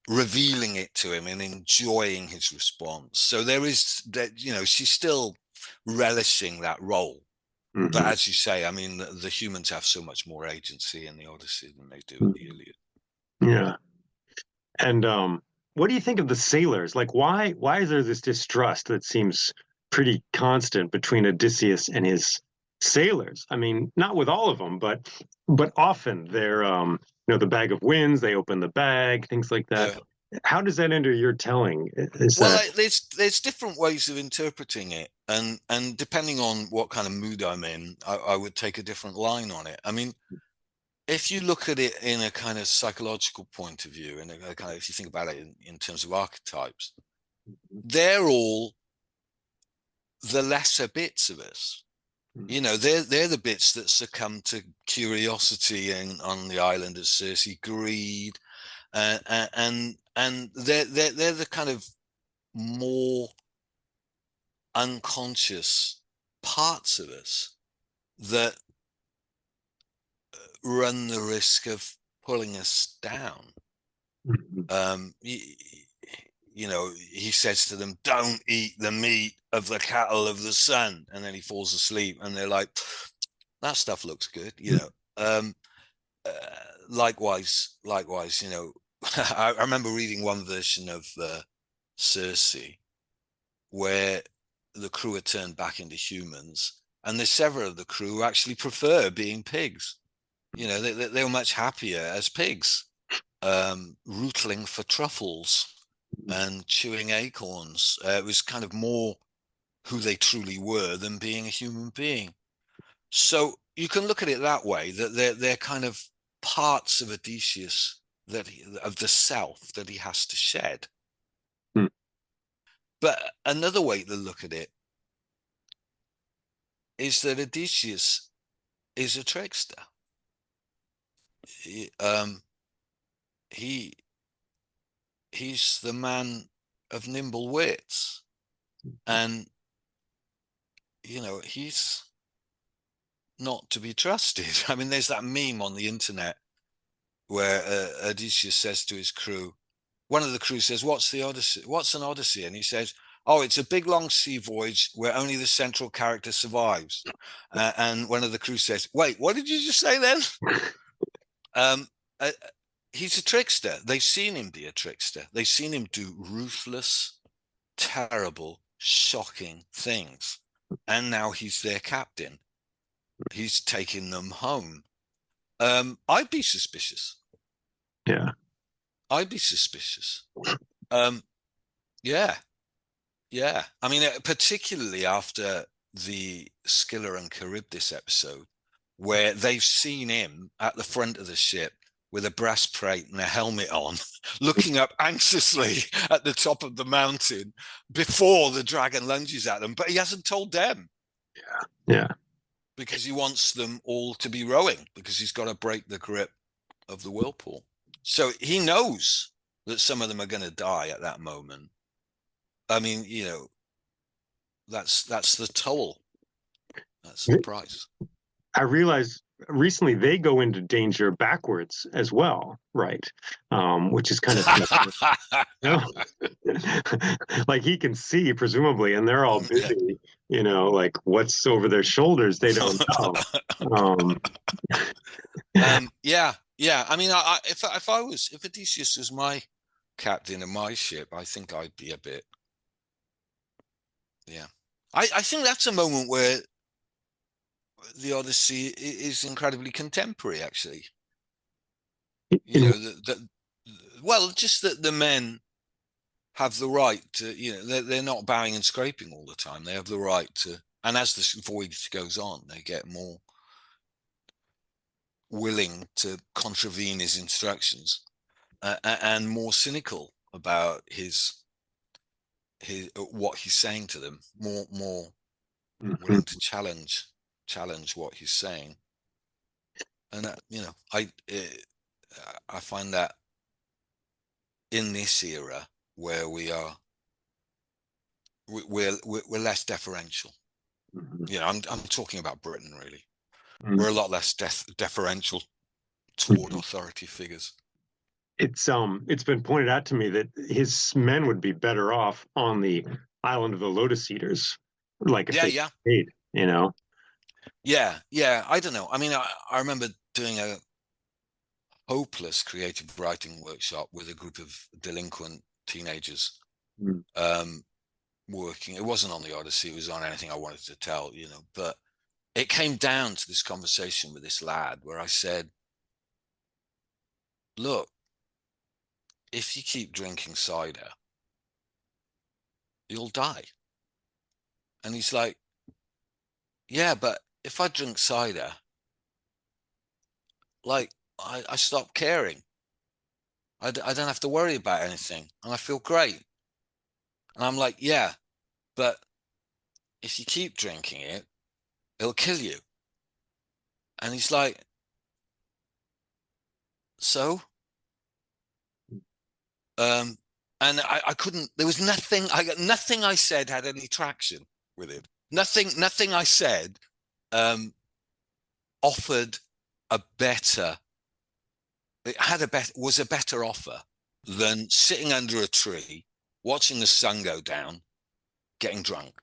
revealing it to him and enjoying his response. So there is that, she's still relishing that role. Mm-hmm. But as you say, I mean, the humans have so much more agency in the Odyssey than they do in the Iliad. Yeah. And what do you think of the sailors? Like, why is there this distrust that seems pretty constant between Odysseus and his sailors? I mean, not with all of them, but often they're the bag of winds, they open the bag, things like that. Yeah. How does that enter your telling? There's different ways of interpreting it, and depending on what kind of mood I'm in, I would take a different line on it. I mean, if you look at it in a kind of psychological point of view, and kind of, if you think about it in terms of archetypes, they're all the lesser bits of us. They're the bits that succumb to curiosity and on the island of Circe, greed, and they're the kind of more unconscious parts of us that run the risk of pulling us down. He says to them, don't eat the meat of the cattle of the sun, and then he falls asleep and they're like, that stuff looks good. Likewise, I remember reading one version of Circe where the crew are turned back into humans, and there's several of the crew who actually prefer being pigs. They were much happier as pigs, rootling for truffles and chewing acorns. It was kind of more who they truly were than being a human being. So you can look at it that way, that they're kind of parts of Odysseus, of the self that he has to shed. But another way to look at it is that Odysseus is a trickster. He's the man of nimble wits, and he's not to be trusted. I mean, there's that meme on the internet where Odysseus says to his crew, one of the crew says, what's the Odyssey? What's an Odyssey? And he says, oh, it's a big long sea voyage where only the central character survives. And one of the crew says, wait, what did you just say then? He's a trickster. They've seen him be a trickster. They've seen him do ruthless, terrible, shocking things. And now he's their captain. He's taking them home. I'd be suspicious. Yeah. I'd be suspicious. Yeah. I mean, particularly after the Scylla and Charybdis episode, where they've seen him at the front of the ship with a breastplate and a helmet on, looking up anxiously at the top of the mountain before the dragon lunges at them. But he hasn't told them. Yeah. Because he wants them all to be rowing, because he's got to break the grip of the whirlpool. So he knows that some of them are going to die at that moment. I mean, that's the toll. That's the price. I realized recently they go into danger backwards as well, right? Which is kind of like he can see presumably, and they're all busy. Like what's over their shoulders, they don't know. Yeah. I mean, if Odysseus was my captain of my ship, I think I'd be a bit. Yeah, I think that's a moment where the Odyssey is incredibly contemporary, actually. You know, well, just that the men have the right to, you know, they're not bowing and scraping all the time. They have the right to, and as the voyage goes on, they get more willing to contravene his instructions, and more cynical about his what he's saying to them, more willing to challenge what he's saying. And that, you know, I find that in this era where we're less deferential. You know, I'm talking about Britain, really. We're a lot less deferential toward authority figures. It's been pointed out to me that his men would be better off on the island of the Lotus Eaters, like if they stayed, you know. Yeah. I don't know. I mean, I remember doing a hopeless creative writing workshop with a group of delinquent teenagers. Working. It wasn't on the Odyssey. It was on anything I wanted to tell, you know. But it came down to this conversation with this lad where I said, "Look, if you keep drinking cider, you'll die." And he's like, "Yeah, but if I drink cider, like I stop caring. I don't have to worry about anything, and I feel great." And I'm like, "Yeah, but if you keep drinking it, it'll kill you." And he's like, "So?" And I couldn't. There was nothing. Nothing I said had any traction with him. Nothing I said offered a better. It had was a better offer than sitting under a tree, watching the sun go down, getting drunk.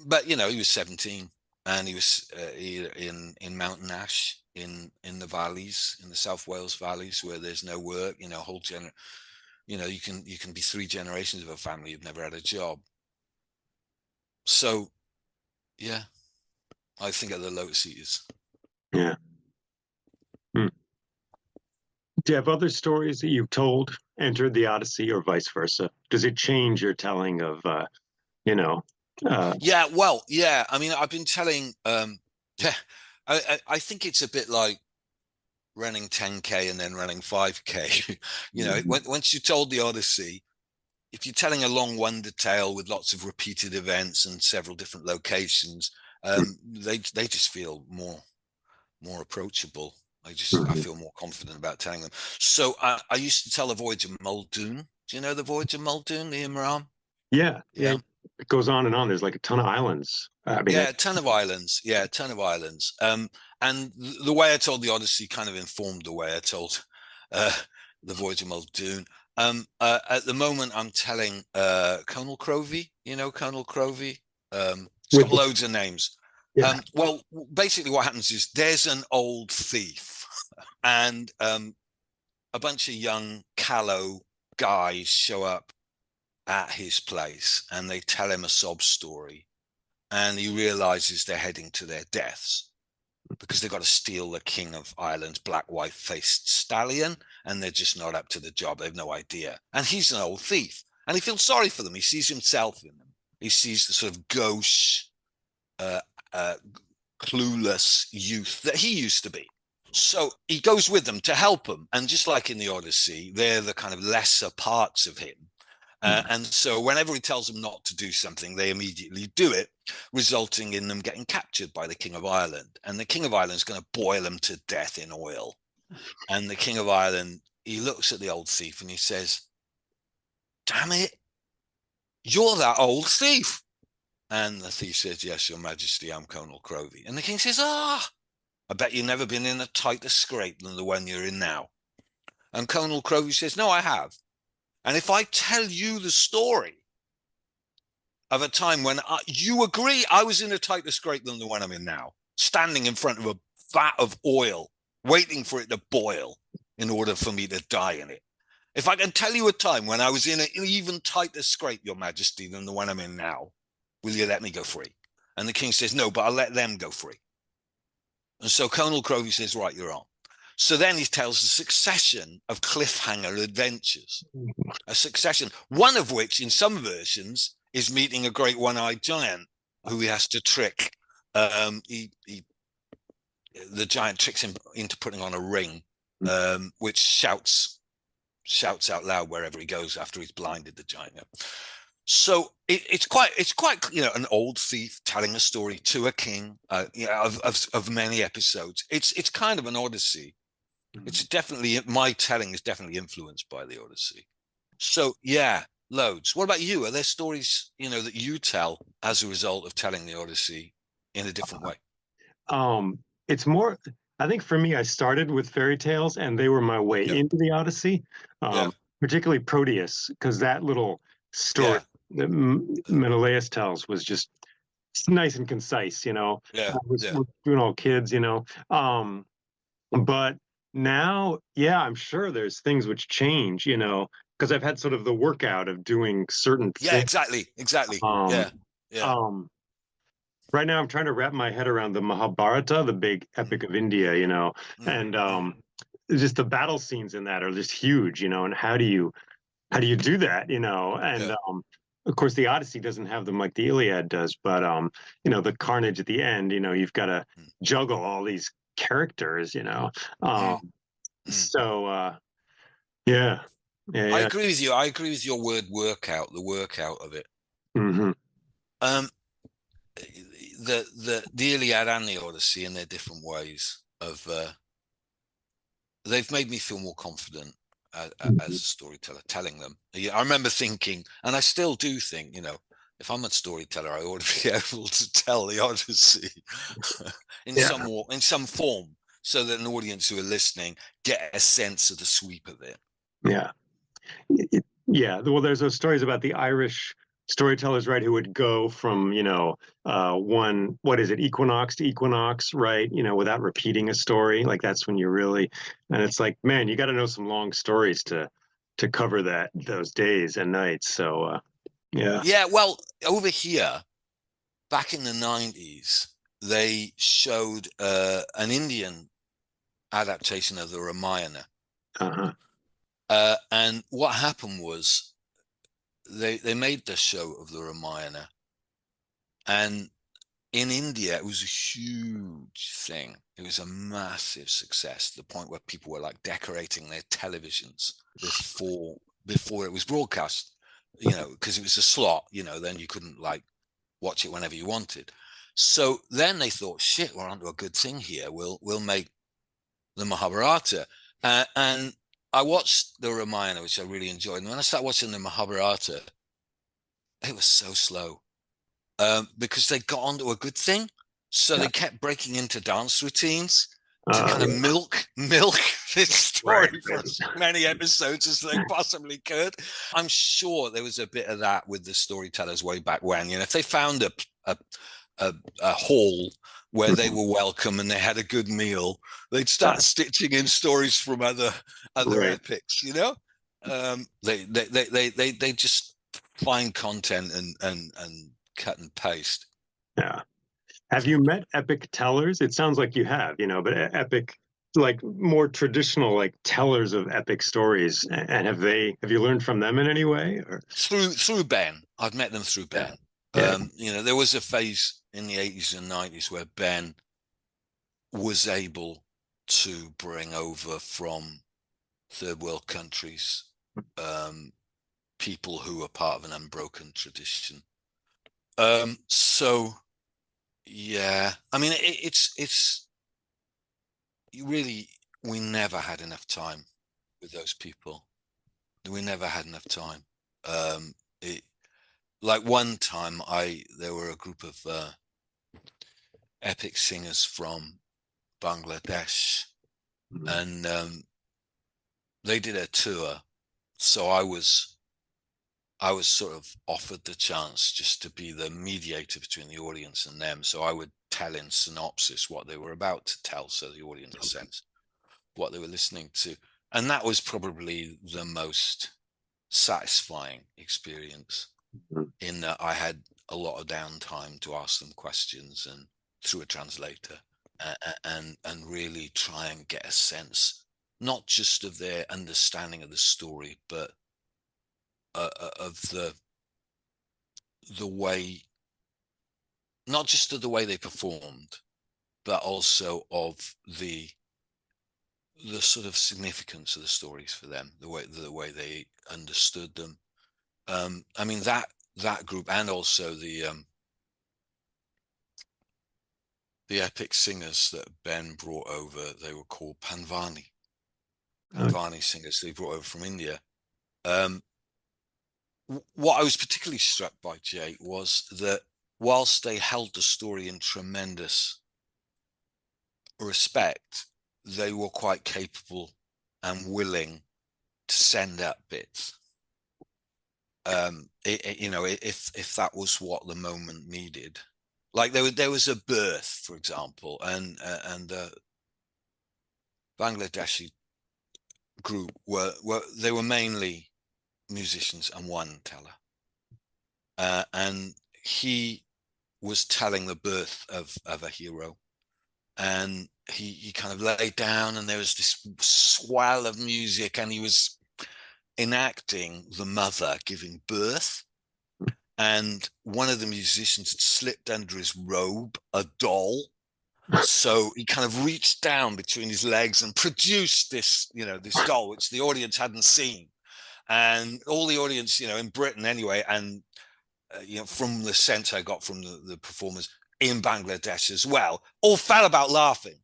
But you know, he was 17, and he was in Mountain Ash, in the valleys, in the South Wales valleys, where there's no work. You know, you know, you can be 3 generations of a family who've never had a job. So, yeah, I think of the Lotus Eaters. Yeah. Do you have other stories that you've told entered the Odyssey, or vice versa? Does it change your telling of, you know? Yeah, well, yeah. I mean, I've been telling. Yeah, I think it's a bit like running 10K and then running 5K. You know, once you told the Odyssey, if you're telling a long wonder tale with lots of repeated events and several different locations, they just feel more approachable. I feel more confident about telling them. So I used to tell the Voyage of Muldoon. Do you know the Voyage of Muldoon, the Imram? Yeah. It goes on and on. There's like a ton of islands. I mean, yeah, a ton of islands. Yeah, a ton of islands. And the way I told the Odyssey kind of informed the way I told the Voyage of Muldoon. At the moment, I'm telling Colonel Crovey. You know Colonel Crovey. It's got loads of names. Yeah. Well, basically, what happens is there's an old thief, and a bunch of young callow guys show up at his place, and they tell him a sob story, and he realizes they're heading to their deaths because they've got to steal the King of Ireland's black white-faced stallion, and they're just not up to the job. They've no idea, and he's an old thief, and he feels sorry for them. He sees himself in them. He sees the sort of gauche, clueless youth that he used to be. So he goes with them to help them, and just like in the Odyssey, they're the kind of lesser parts of him. And so whenever he tells them not to do something, they immediately do it, resulting in them getting captured by the King of Ireland. And the King of Ireland is going to boil them to death in oil. And the King of Ireland, he looks at the old thief and he says, "Damn it, you're that old thief." And the thief says, "Yes, Your Majesty, I'm Colonel Crovey." And the king says, "Ah, I bet you've never been in a tighter scrape than the one you're in now." And Colonel Crovey says, "No, I have. And if I tell you the story of a time when you agree I was in a tighter scrape than the one I'm in now, standing in front of a vat of oil, waiting for it to boil in order for me to die in it. If I can tell you a time when I was in an even tighter scrape, Your Majesty, than the one I'm in now, will you let me go free?" And the king says, "No, but I'll let them go free." And so Colonel Crovey says, "Right, you're on." So then he tells a succession of cliffhanger adventures, a succession, one of which in some versions is meeting a great one-eyed giant who he has to trick. The giant tricks him into putting on a ring, which shouts out loud wherever he goes after he's blinded the giant. So it's quite an old thief telling a story to a king, of many episodes. It's kind of an Odyssey. It's definitely, my telling is definitely influenced by the Odyssey. So yeah, loads. What about you? Are there stories that you tell as a result of telling the Odyssey in a different way? It's more, I think for me, I started with fairy tales and they were my way Yeah, into the Odyssey, yeah, particularly Proteus, because that little story yeah, that Menelaus tells was just nice and concise, yeah, yeah. we're doing all kids, but now, yeah, I'm sure there's things which change, because I've had sort of the workout of doing certain Yeah, things. exactly. Um, Yeah, yeah. um, right now I'm trying to wrap my head around the Mahabharata, the big Mm, epic of India, mm, and mm. just the battle scenes in that are just huge, and how do you do that, and Yeah. of course the Odyssey doesn't have them like the Iliad does, but the carnage at the end, you've got to Mm, juggle all these characters, mm, um mm. so yeah, yeah, I yeah. agree with you. I agree with your word workout, the workout of it. Hmm. Um, the Iliad and the Odyssey in their different ways of they've made me feel more confident as a storyteller telling them. I remember thinking, and I still do think, if I'm a storyteller, I ought to be able to tell the Odyssey Yeah, in some form, so that an audience who are listening get a sense of the sweep of it. yeah. Yeah, well, there's those stories about the Irish storytellers, right, who would go from, one, what is it, equinox to equinox, right, without repeating a story. Like that's when you really, and it's like, man, you got to know some long stories to cover those days and nights. So, yeah. Yeah, well, over here, back in the 90s, they showed an Indian adaptation of the Ramayana. Uh-huh. And what happened was they made the show of the Ramayana, and in India it was a huge thing. It was a massive success to the point where people were like decorating their televisions before it was broadcast, because it was a slot, then you couldn't like watch it whenever you wanted. So then they thought, shit, we're onto a good thing here. We'll make the Mahabharata. And I watched the Ramayana, which I really enjoyed. And when I started watching the Mahabharata, it was so slow, because they got onto a good thing. So Yeah. they kept breaking into dance routines to kind of Yeah. milk this Right. story for as many episodes as they possibly could. I'm sure there was a bit of that with the storytellers way back when. If they found a hall where they were welcome and they had a good meal, they'd start stitching in stories from other Right. epics. They just find content and cut and paste. Yeah. Have you met epic tellers? It sounds like you have, but epic, like more traditional, like tellers of epic stories. And have you learned from them in any way? Or Through Ben. I've met them through yeah, Ben. yeah, There was a phase in the 80s and 90s where Ben was able to bring over from third world countries people who are part of an unbroken tradition. So yeah, I mean, it's really, we never had enough time with those people. We never had enough time. It, like one time, there were a group of epic singers from Bangladesh, mhm, and they did a tour. So I was sort of offered the chance just to be the mediator between the audience and them. So I would tell in synopsis what they were about to tell, so the audience had a sense what they were listening to. And that was probably the most satisfying experience, mhm. in that I had a lot of downtime to ask them questions and through a translator, and really try and get a sense, not just of their understanding of the story, but of the way, not just of the way they performed, but also of the sort of significance of the stories for them, the way they understood them. I mean, that group, and also the epic singers that Ben brought over, they were called Panvani singers they brought over from India. What I was particularly struck by, Jay, was that whilst they held the story in tremendous respect, they were quite capable and willing to send up bits. If that was what the moment needed. Like there was a birth, for example, and Bangladeshi group were mainly musicians and one teller, and he was telling the birth of a hero, and he kind of laid down, and there was this swell of music, and he was enacting the mother giving birth. And one of the musicians had slipped under his robe a doll. So he kind of reached down between his legs and produced this, this doll, which the audience hadn't seen. And all the audience, in Britain anyway, and, from the sense I got from the performers in Bangladesh as well, all fell about laughing,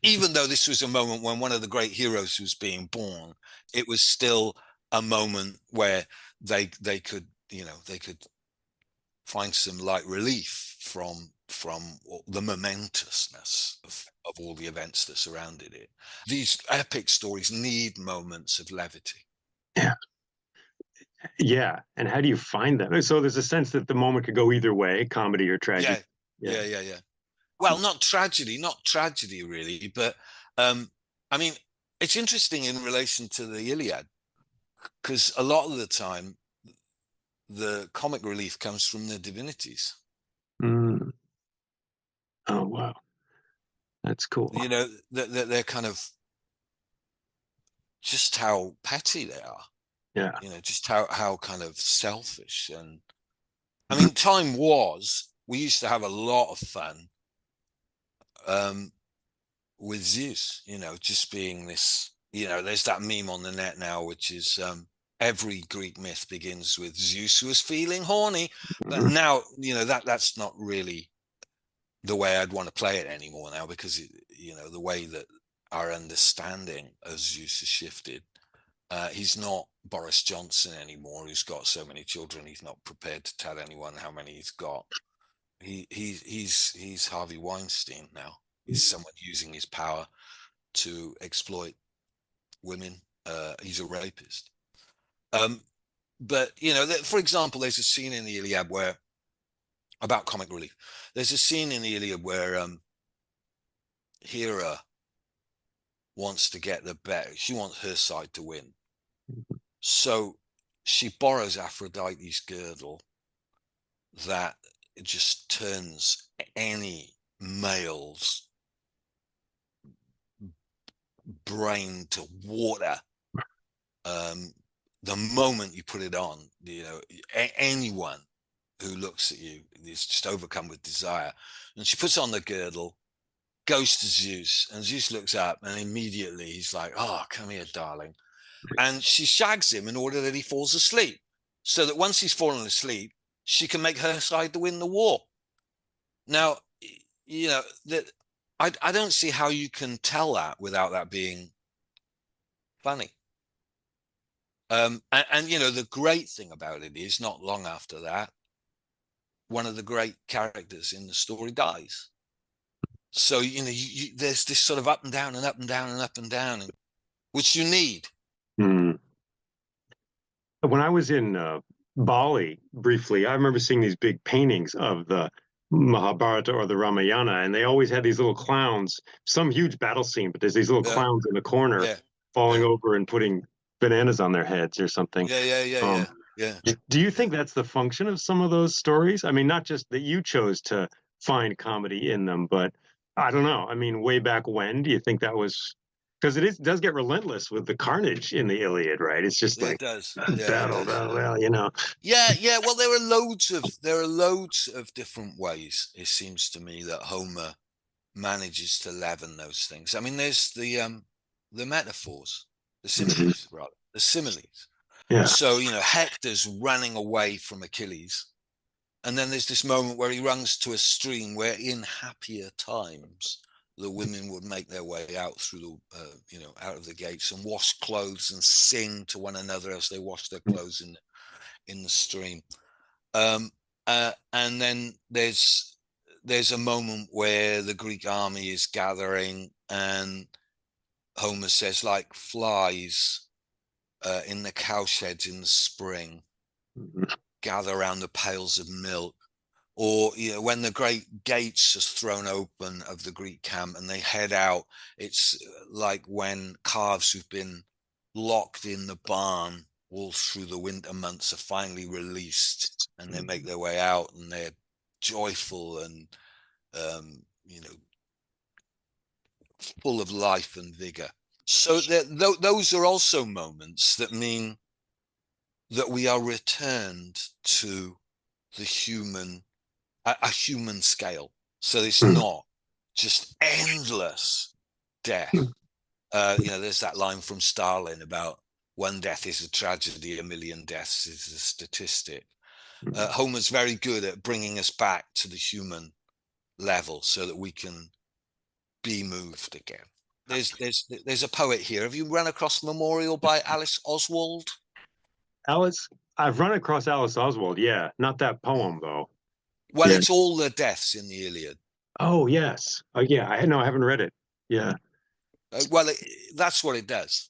even though this was a moment when one of the great heroes was being born. It was still a moment where they could, they could find some light relief from the momentousness of all the events that surrounded it. These epic stories need moments of levity. Yeah. And how do you find them? So there's a sense that the moment could go either way, comedy or tragedy. Yeah. Well, not tragedy really, but I mean, it's interesting in relation to the Iliad, because a lot of the time the comic relief comes from the divinities. Oh, wow. That's cool. They're kind of just how petty they are. Yeah. Just how kind of selfish. And I mean, we used to have a lot of fun with Zeus, just being this, there's that meme on the net now, which is every Greek myth begins with Zeus was feeling horny. But now, that's not really the way I'd want to play it anymore now, because, the way that our understanding of Zeus has shifted. He's not Boris Johnson anymore, who's got so many children he's not prepared to tell anyone how many he's got. He's Harvey Weinstein now. He's someone using his power to exploit women. He's a rapist. But for example, there's a scene in the Iliad about comic relief. There's a scene in the Iliad where Hera wants to get the bet. She wants her side to win. So she borrows Aphrodite's girdle that just turns any male's brain to water. The moment you put it on, anyone who looks at you is just overcome with desire. And she puts on the girdle, goes to Zeus, and Zeus looks up, and immediately he's like, "Oh, come here, darling." And she shags him in order that he falls asleep, so that once he's fallen asleep, she can make her side to win the war. Now, that I don't see how you can tell that without that being funny. And the great thing about it is, not long after that, one of the great characters in the story dies. So there's this sort of up and down and up and down and up and down, which you need. When I was in Bali briefly, I remember seeing these big paintings of the Mahabharata or the Ramayana, and they always had these little clowns, some huge battle scene, but there's these little clowns in the corner falling over and putting bananas on their heads or something. Yeah. Do you think that's the function of some of those stories? I mean, not just that you chose to find comedy in them, but I don't know. I mean, way back when, do you think that was because does get relentless with the carnage in the Iliad, right? It's just Yeah, like it does. Yeah, it battle, does. battle, battle, you know. Yeah, yeah. Well, there are loads of different ways. It seems to me that Homer manages to leaven those things. I mean, there's the metaphors, the Mhm. similes, rather, the similes. Yeah. So Hector's running away from Achilles, and then there's this moment where he runs to a stream where, in happier times, the women would make their way out through the out of the gates and wash clothes and sing to one another as they wash their clothes in the stream. And then there's a moment where the Greek army is gathering, and Homer says, like flies in the cowsheds in the spring, Mhm. gather around the pails of milk. Or when the great gates are thrown open of the Greek camp and they head out, it's like when calves who've been locked in the barn all through the winter months are finally released, and they make their way out and they're joyful and um, you know full of life and vigor. So those are also moments that mean that we are returned to the human a human scale. So it's not just endless death. There's that line from Stalin about one death is a tragedy, a million deaths is a statistic. Homer's very good at bringing us back to the human level so that we can be moved again. There's a poet here. Have you run across Memorial by Alice Oswald? Alice, I've run across Alice Oswald. Yeah, not that poem though. Well, Yeah. it's all the deaths in the Iliad. Oh yes. Oh yeah. I haven't read it. Yeah. Well, that's what it does.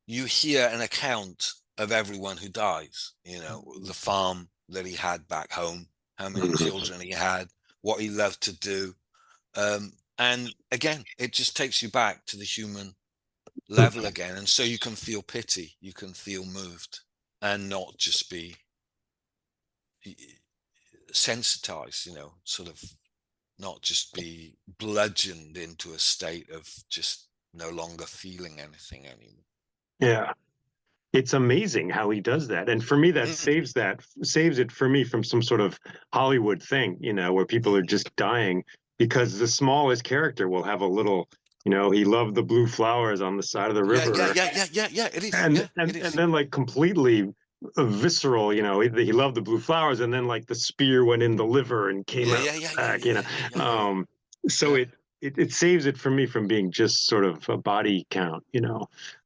You hear an account of everyone who dies. The farm that he had back home, how many Mhm. children he had, what he loved to do, and again, it just takes you back to the human level again, and so you can feel pity, you can feel moved, and not just be sensitized. Sort of not just be bludgeoned into a state of just no longer feeling anything anymore. Yeah. It's amazing how he does that. And for me, Mm, saves it for me from some sort of Hollywood thing, where people are mm, just dying mm. because the smallest character will have a little, he loved the blue flowers on the side of the Yeah, yeah, river. yeah, yeah, yeah, yeah. It is. And Yeah, and it and is. then like completely visceral, he loved the blue flowers, and then like the spear went in the liver and came Yeah, out yeah, yeah, the yeah, back, yeah, yeah, yeah, yeah, yeah. so Yeah. it saves it for me from being just sort of a body count. I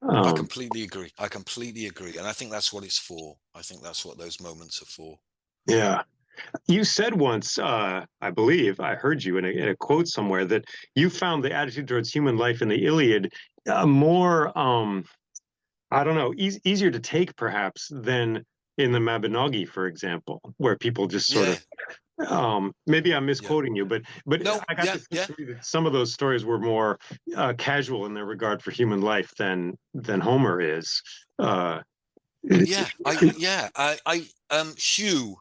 Um, completely agree. I completely agree, and I think that's what it's for. I think that's what those moments are for. yeah. You said once, I believe I heard you in a quote somewhere that you found the attitude towards human life in the Iliad more, I don't know, easier to take perhaps than in the Mabinogi, for example, where people just sort Yeah, of, maybe I'm yeah. misquoting you, but No, I got yeah, the sense yeah, for me that some of those stories were more casual in their regard for human life than Homer is. Uh, it's, yeah. Hugh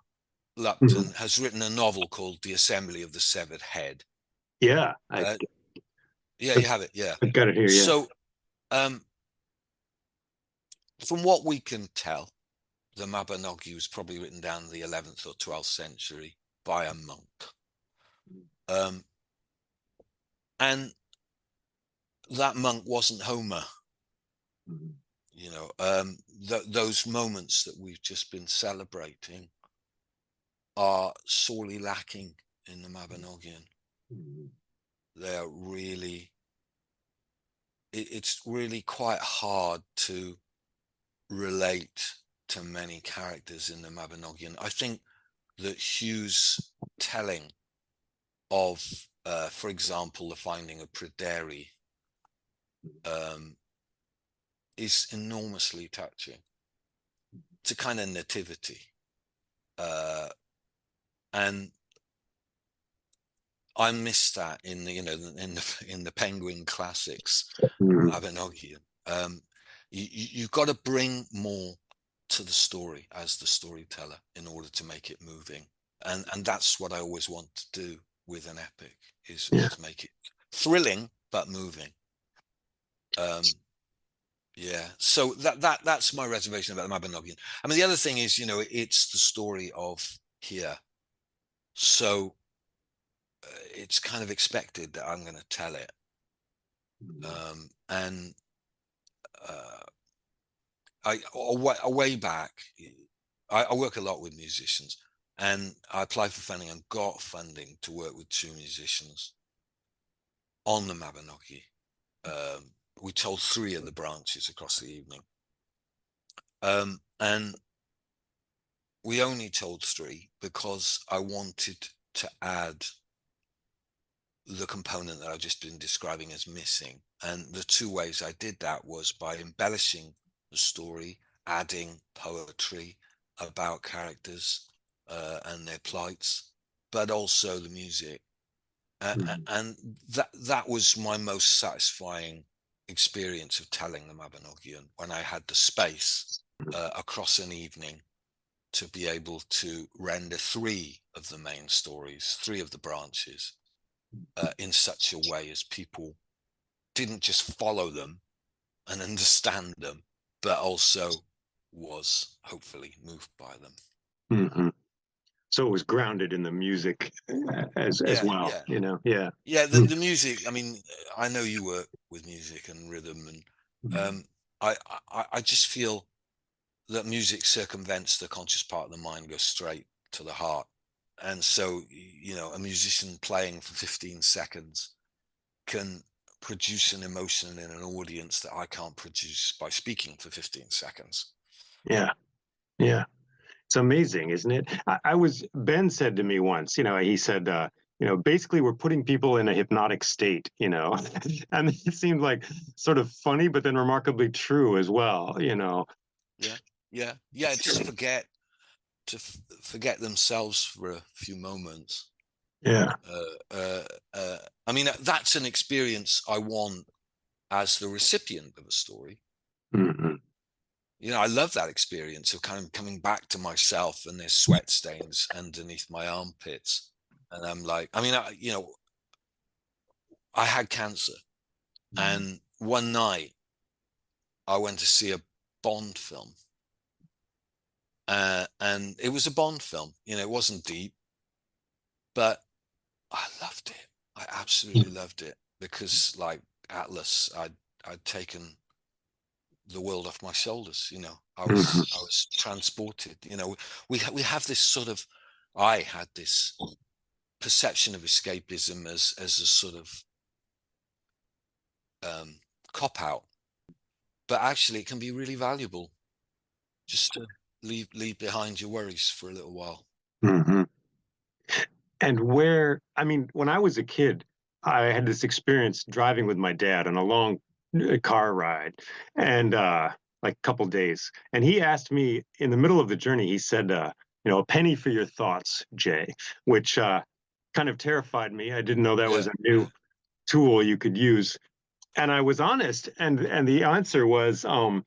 Lupton has written a novel called The Assembly of the Severed Head. yeah, Uh, yeah, you have it. Yeah. I've got it here. Yeah. So, um, from what we can tell, the Mabinogi was probably written down in the 11th or 12th century by a monk. Um, and that monk wasn't Homer. Those moments that we've just been celebrating are sorely lacking in the Mabinogion. They're really, it's really quite hard to relate to many characters in the Mabinogion. I think that Hugh's telling of, for example, the finding of Pryderi um, is enormously touching. It's a kind of nativity, and I miss that in the in the Penguin classics, Mhm. Mabinogion. You've got to bring more to the story as the storyteller in order to make it moving, and that's what I always want to do. with an epic is make it thrilling but moving. Yeah, so that's my reservation about the Mabinogion. I mean, the other thing is, it's the story of here, so it's kind of expected that I'm going to tell it. And way back, I work a lot with musicians, and I applied for funding and got funding to work with 2 musicians on the Mabinogi. We told 3 of the branches across the evening. And we only told 3 because I wanted to add the component that I've just been describing as missing. And the 2 ways I did that was by embellishing the story, adding poetry about characters and their plights, but also the music. And that was my most satisfying experience of telling the Mabinogion, when I had the space across an evening to be able to render 3 of the main stories, 3 of the branches, in such a way as people didn't just follow them and understand them, but also was hopefully moved by them. Mm-hmm. So it was grounded in the music as well, Yeah, the music. I mean, I know you work with music and rhythm, and I just feel that music circumvents the conscious part of the mind, goes straight to the heart. And so, a musician playing for 15 seconds can produce an emotion in an audience that I can't produce by speaking for 15 seconds. Yeah. It's amazing, isn't it? Ben said to me once, he said, basically we're putting people in a hypnotic state, and it seemed like sort of funny, but then remarkably true as well, Yeah. Just forget themselves for a few moments. Yeah. I mean, that's an experience I want as the recipient of a story. Mm-hmm. I love that experience of kind of coming back to myself, and there's sweat stains underneath my armpits, and I'm like, I mean, I had cancer, and one night I went to see a Bond film, and it was a Bond film. It wasn't deep, but I loved it. I absolutely loved it, because, like Atlas, I'd taken the world off my shoulders. I was transported. We have this sort of, I had this perception of escapism as a sort of cop out, but actually it can be really valuable just to leave behind your worries for a little while. Mm-hmm. And when I was a kid, I had this experience driving with my dad on a long car ride, and like a couple days. And he asked me in the middle of the journey, he said, a penny for your thoughts, Jay, which kind of terrified me. I didn't know that was a new tool you could use. And I was honest, and the answer was, I'm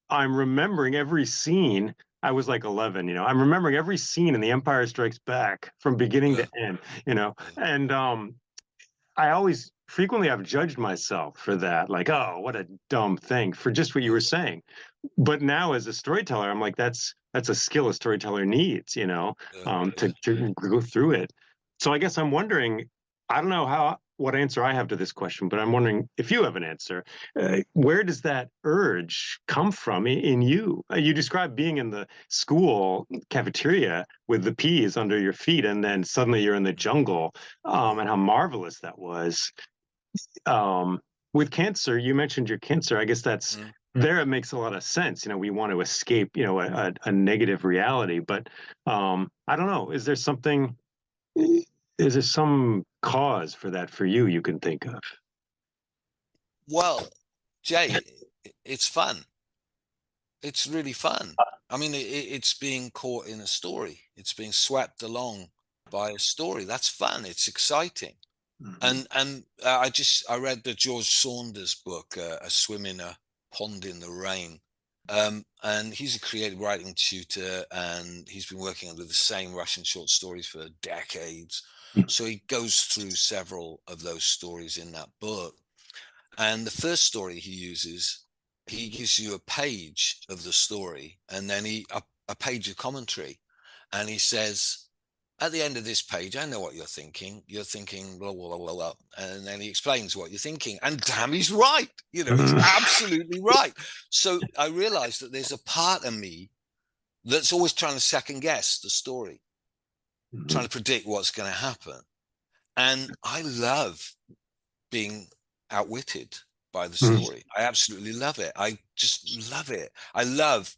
remembering every scene. I was like 11, I'm remembering every scene in The Empire Strikes Back from beginning to end, and I always frequently I've judged myself for that, like, oh, what a dumb thing, for just what you were saying. But now as a storyteller, I'm like, that's a skill a storyteller needs, to go through it. So I guess I'm wondering, I don't know what answer I have to this question, but I'm wondering if you have an answer. Where does that urge come from in you? You described being in the school cafeteria with the peas under your feet, and then suddenly you're in the jungle, and how marvelous that was. With cancer, you mentioned your cancer. I guess that's there. It makes a lot of sense. We want to escape, a negative reality. But I don't know. Is there something? Is there some cause for that for you? You can think of? Well, Jay, it's fun. It's really fun. I mean, it's being caught in a story. It's being swept along by a story. That's fun. It's exciting. And I read the George Saunders book, A Swim in a Pond in the Rain, And he's a creative writing tutor, and he's been working under the same Russian short stories for decades. So he goes through several of those stories in that book. And the first story he uses, he gives you a page of the story, and then a page of commentary. And he says, at the end of this page, I know what you're thinking. You're thinking blah, blah, blah, blah. And then he explains what you're thinking. And damn, he's right. He's absolutely right. So I realized that there's a part of me that's always trying to second guess the story, trying to predict what's going to happen. And I love being outwitted by the story. I absolutely love it. I just love it. I love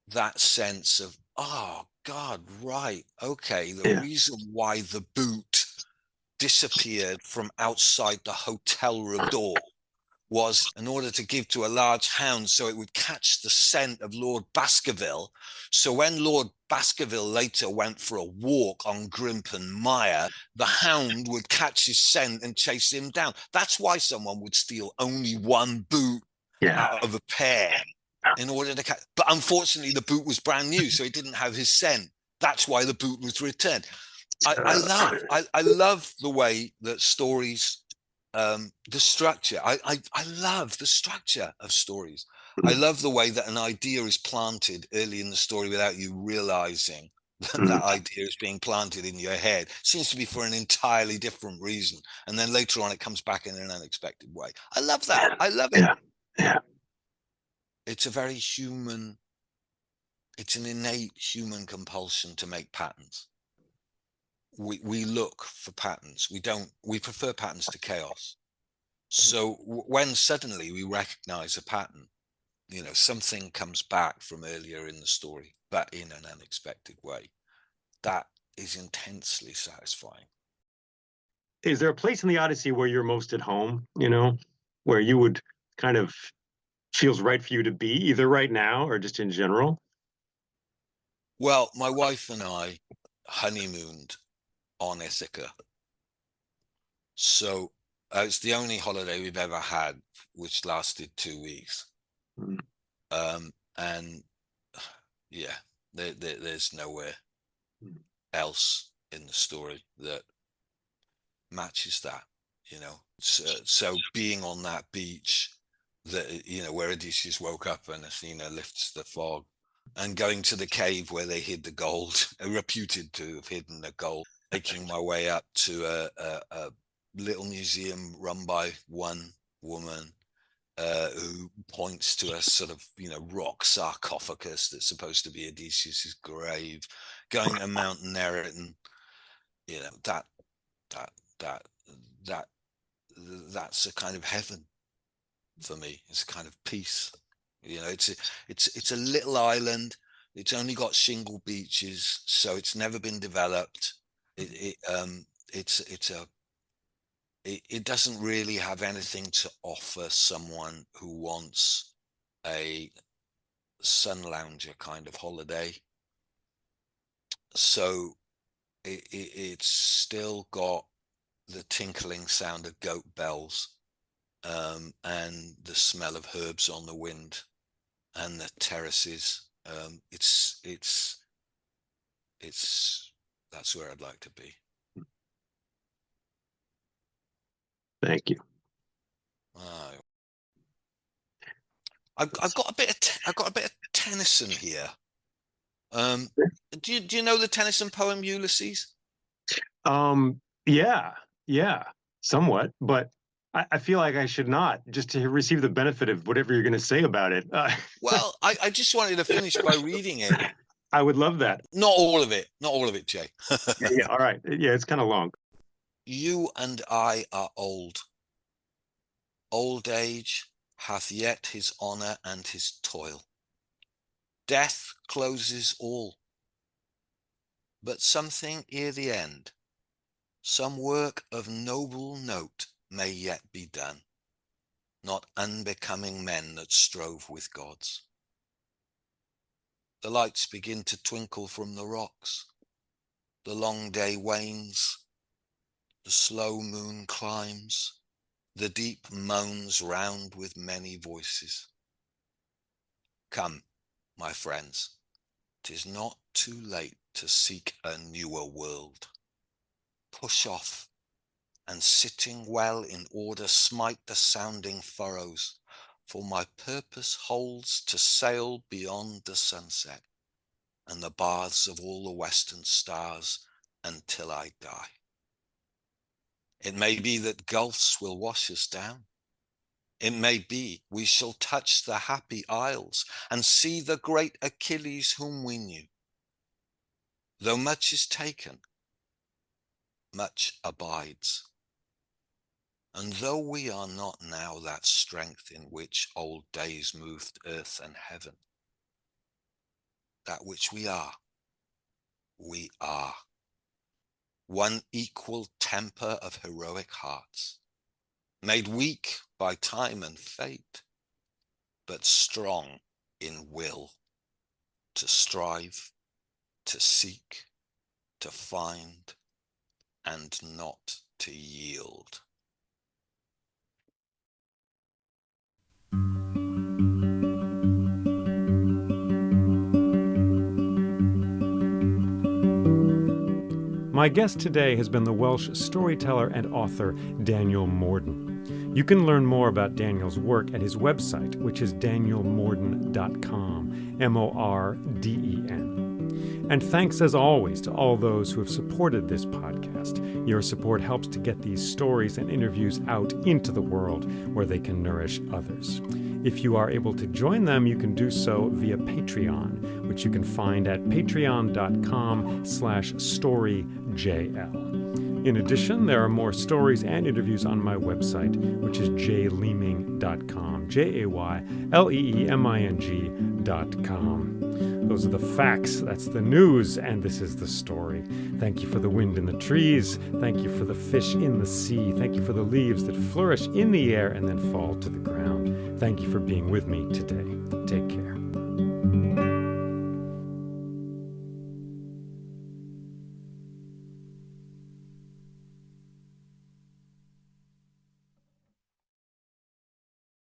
that sense of, oh God, right, okay, the reason why the boot disappeared from outside the hotel room door was in order to give to a large hound so it would catch the scent of Lord Baskerville. So when Lord Baskerville later went for a walk on Grimpen Mire, the hound would catch his scent and chase him down. That's why someone would steal only one boot out of a pair in order to catch. But unfortunately, the boot was brand new, so it didn't have his scent. That's why the boot was returned. I love the way that stories, the structure. I love the structure of stories. I love the way that an idea is planted early in the story without you realizing that that idea is being planted in your head. Seems to be for an entirely different reason, and then later on it comes back in an unexpected way. I love that. I love it. It's a very human. It's an innate human compulsion to make patterns. We look for patterns. We prefer patterns to chaos. So when suddenly we recognize a pattern, something comes back from earlier in the story, but in an unexpected way, that is intensely satisfying. Is there a place in the Odyssey where you're most at home, where you would kind of feels right for you to be, either right now or just in general? Well, my wife and I honeymooned on Ithaca. So it's the only holiday we've ever had, which lasted 2 weeks. And yeah, there's nowhere else in the story that matches that, so being on that beach that, where Odysseus woke up and Athena lifts the fog, and going to the cave where they hid the gold, reputed to have hidden the gold, making my way up to a little museum run by one woman who points to a sort of, rock sarcophagus that's supposed to be Odysseus's grave, going to Mount Neriton, that's a kind of heaven for me. It's a kind of peace. It's a little island. It's only got shingle beaches, so it's never been developed. It doesn't really have anything to offer someone who wants a sun lounger kind of holiday. So it's still got the tinkling sound of goat bells, and the smell of herbs on the wind, and the terraces. That's where I'd like to be. Thank you. I've got a bit of Tennyson here. Do you know the Tennyson poem Ulysses? Yeah, somewhat, but I feel like I should not, just to receive the benefit of whatever you're going to say about it. Well, I just wanted to finish by reading it. I would love that. Not all of it, Jay. Yeah, all right. Yeah, it's kind of long. You and I are old. Old age hath yet his honor and his toil. Death closes all. But something ere the end, some work of noble note may yet be done, not unbecoming men that strove with gods. The lights begin to twinkle from the rocks. The long day wanes. The slow moon climbs. The deep moans round with many voices. Come, my friends, 'tis not too late to seek a newer world. Push off, and sitting well in order, smite the sounding furrows, for my purpose holds to sail beyond the sunset and the baths of all the western stars until I die. It may be that gulfs will wash us down. It may be we shall touch the happy isles and see the great Achilles whom we knew. Though much is taken, much abides. And though we are not now that strength in which old days moved earth and heaven, that which we are. One equal temper of heroic hearts, made weak by time and fate, but strong in will, to strive, to seek, to find, and not to yield. My guest today has been the Welsh storyteller and author Daniel Morden. You can learn more about Daniel's work at his website, which is danielmorden.com, M-O-R-D-E-N. And thanks as always to all those who have supported this podcast. Your support helps to get these stories and interviews out into the world where they can nourish others. If you are able to join them, you can do so via Patreon, which you can find at patreon.com/storyjl. In addition, there are more stories and interviews on my website, which is jayleeming.com, JAYLEEMING.com. Those are the facts, that's the news, and this is the story. Thank you for the wind in the trees. Thank you for the fish in the sea. Thank you for the leaves that flourish in the air and then fall to the ground. Thank you for being with me today. Take care.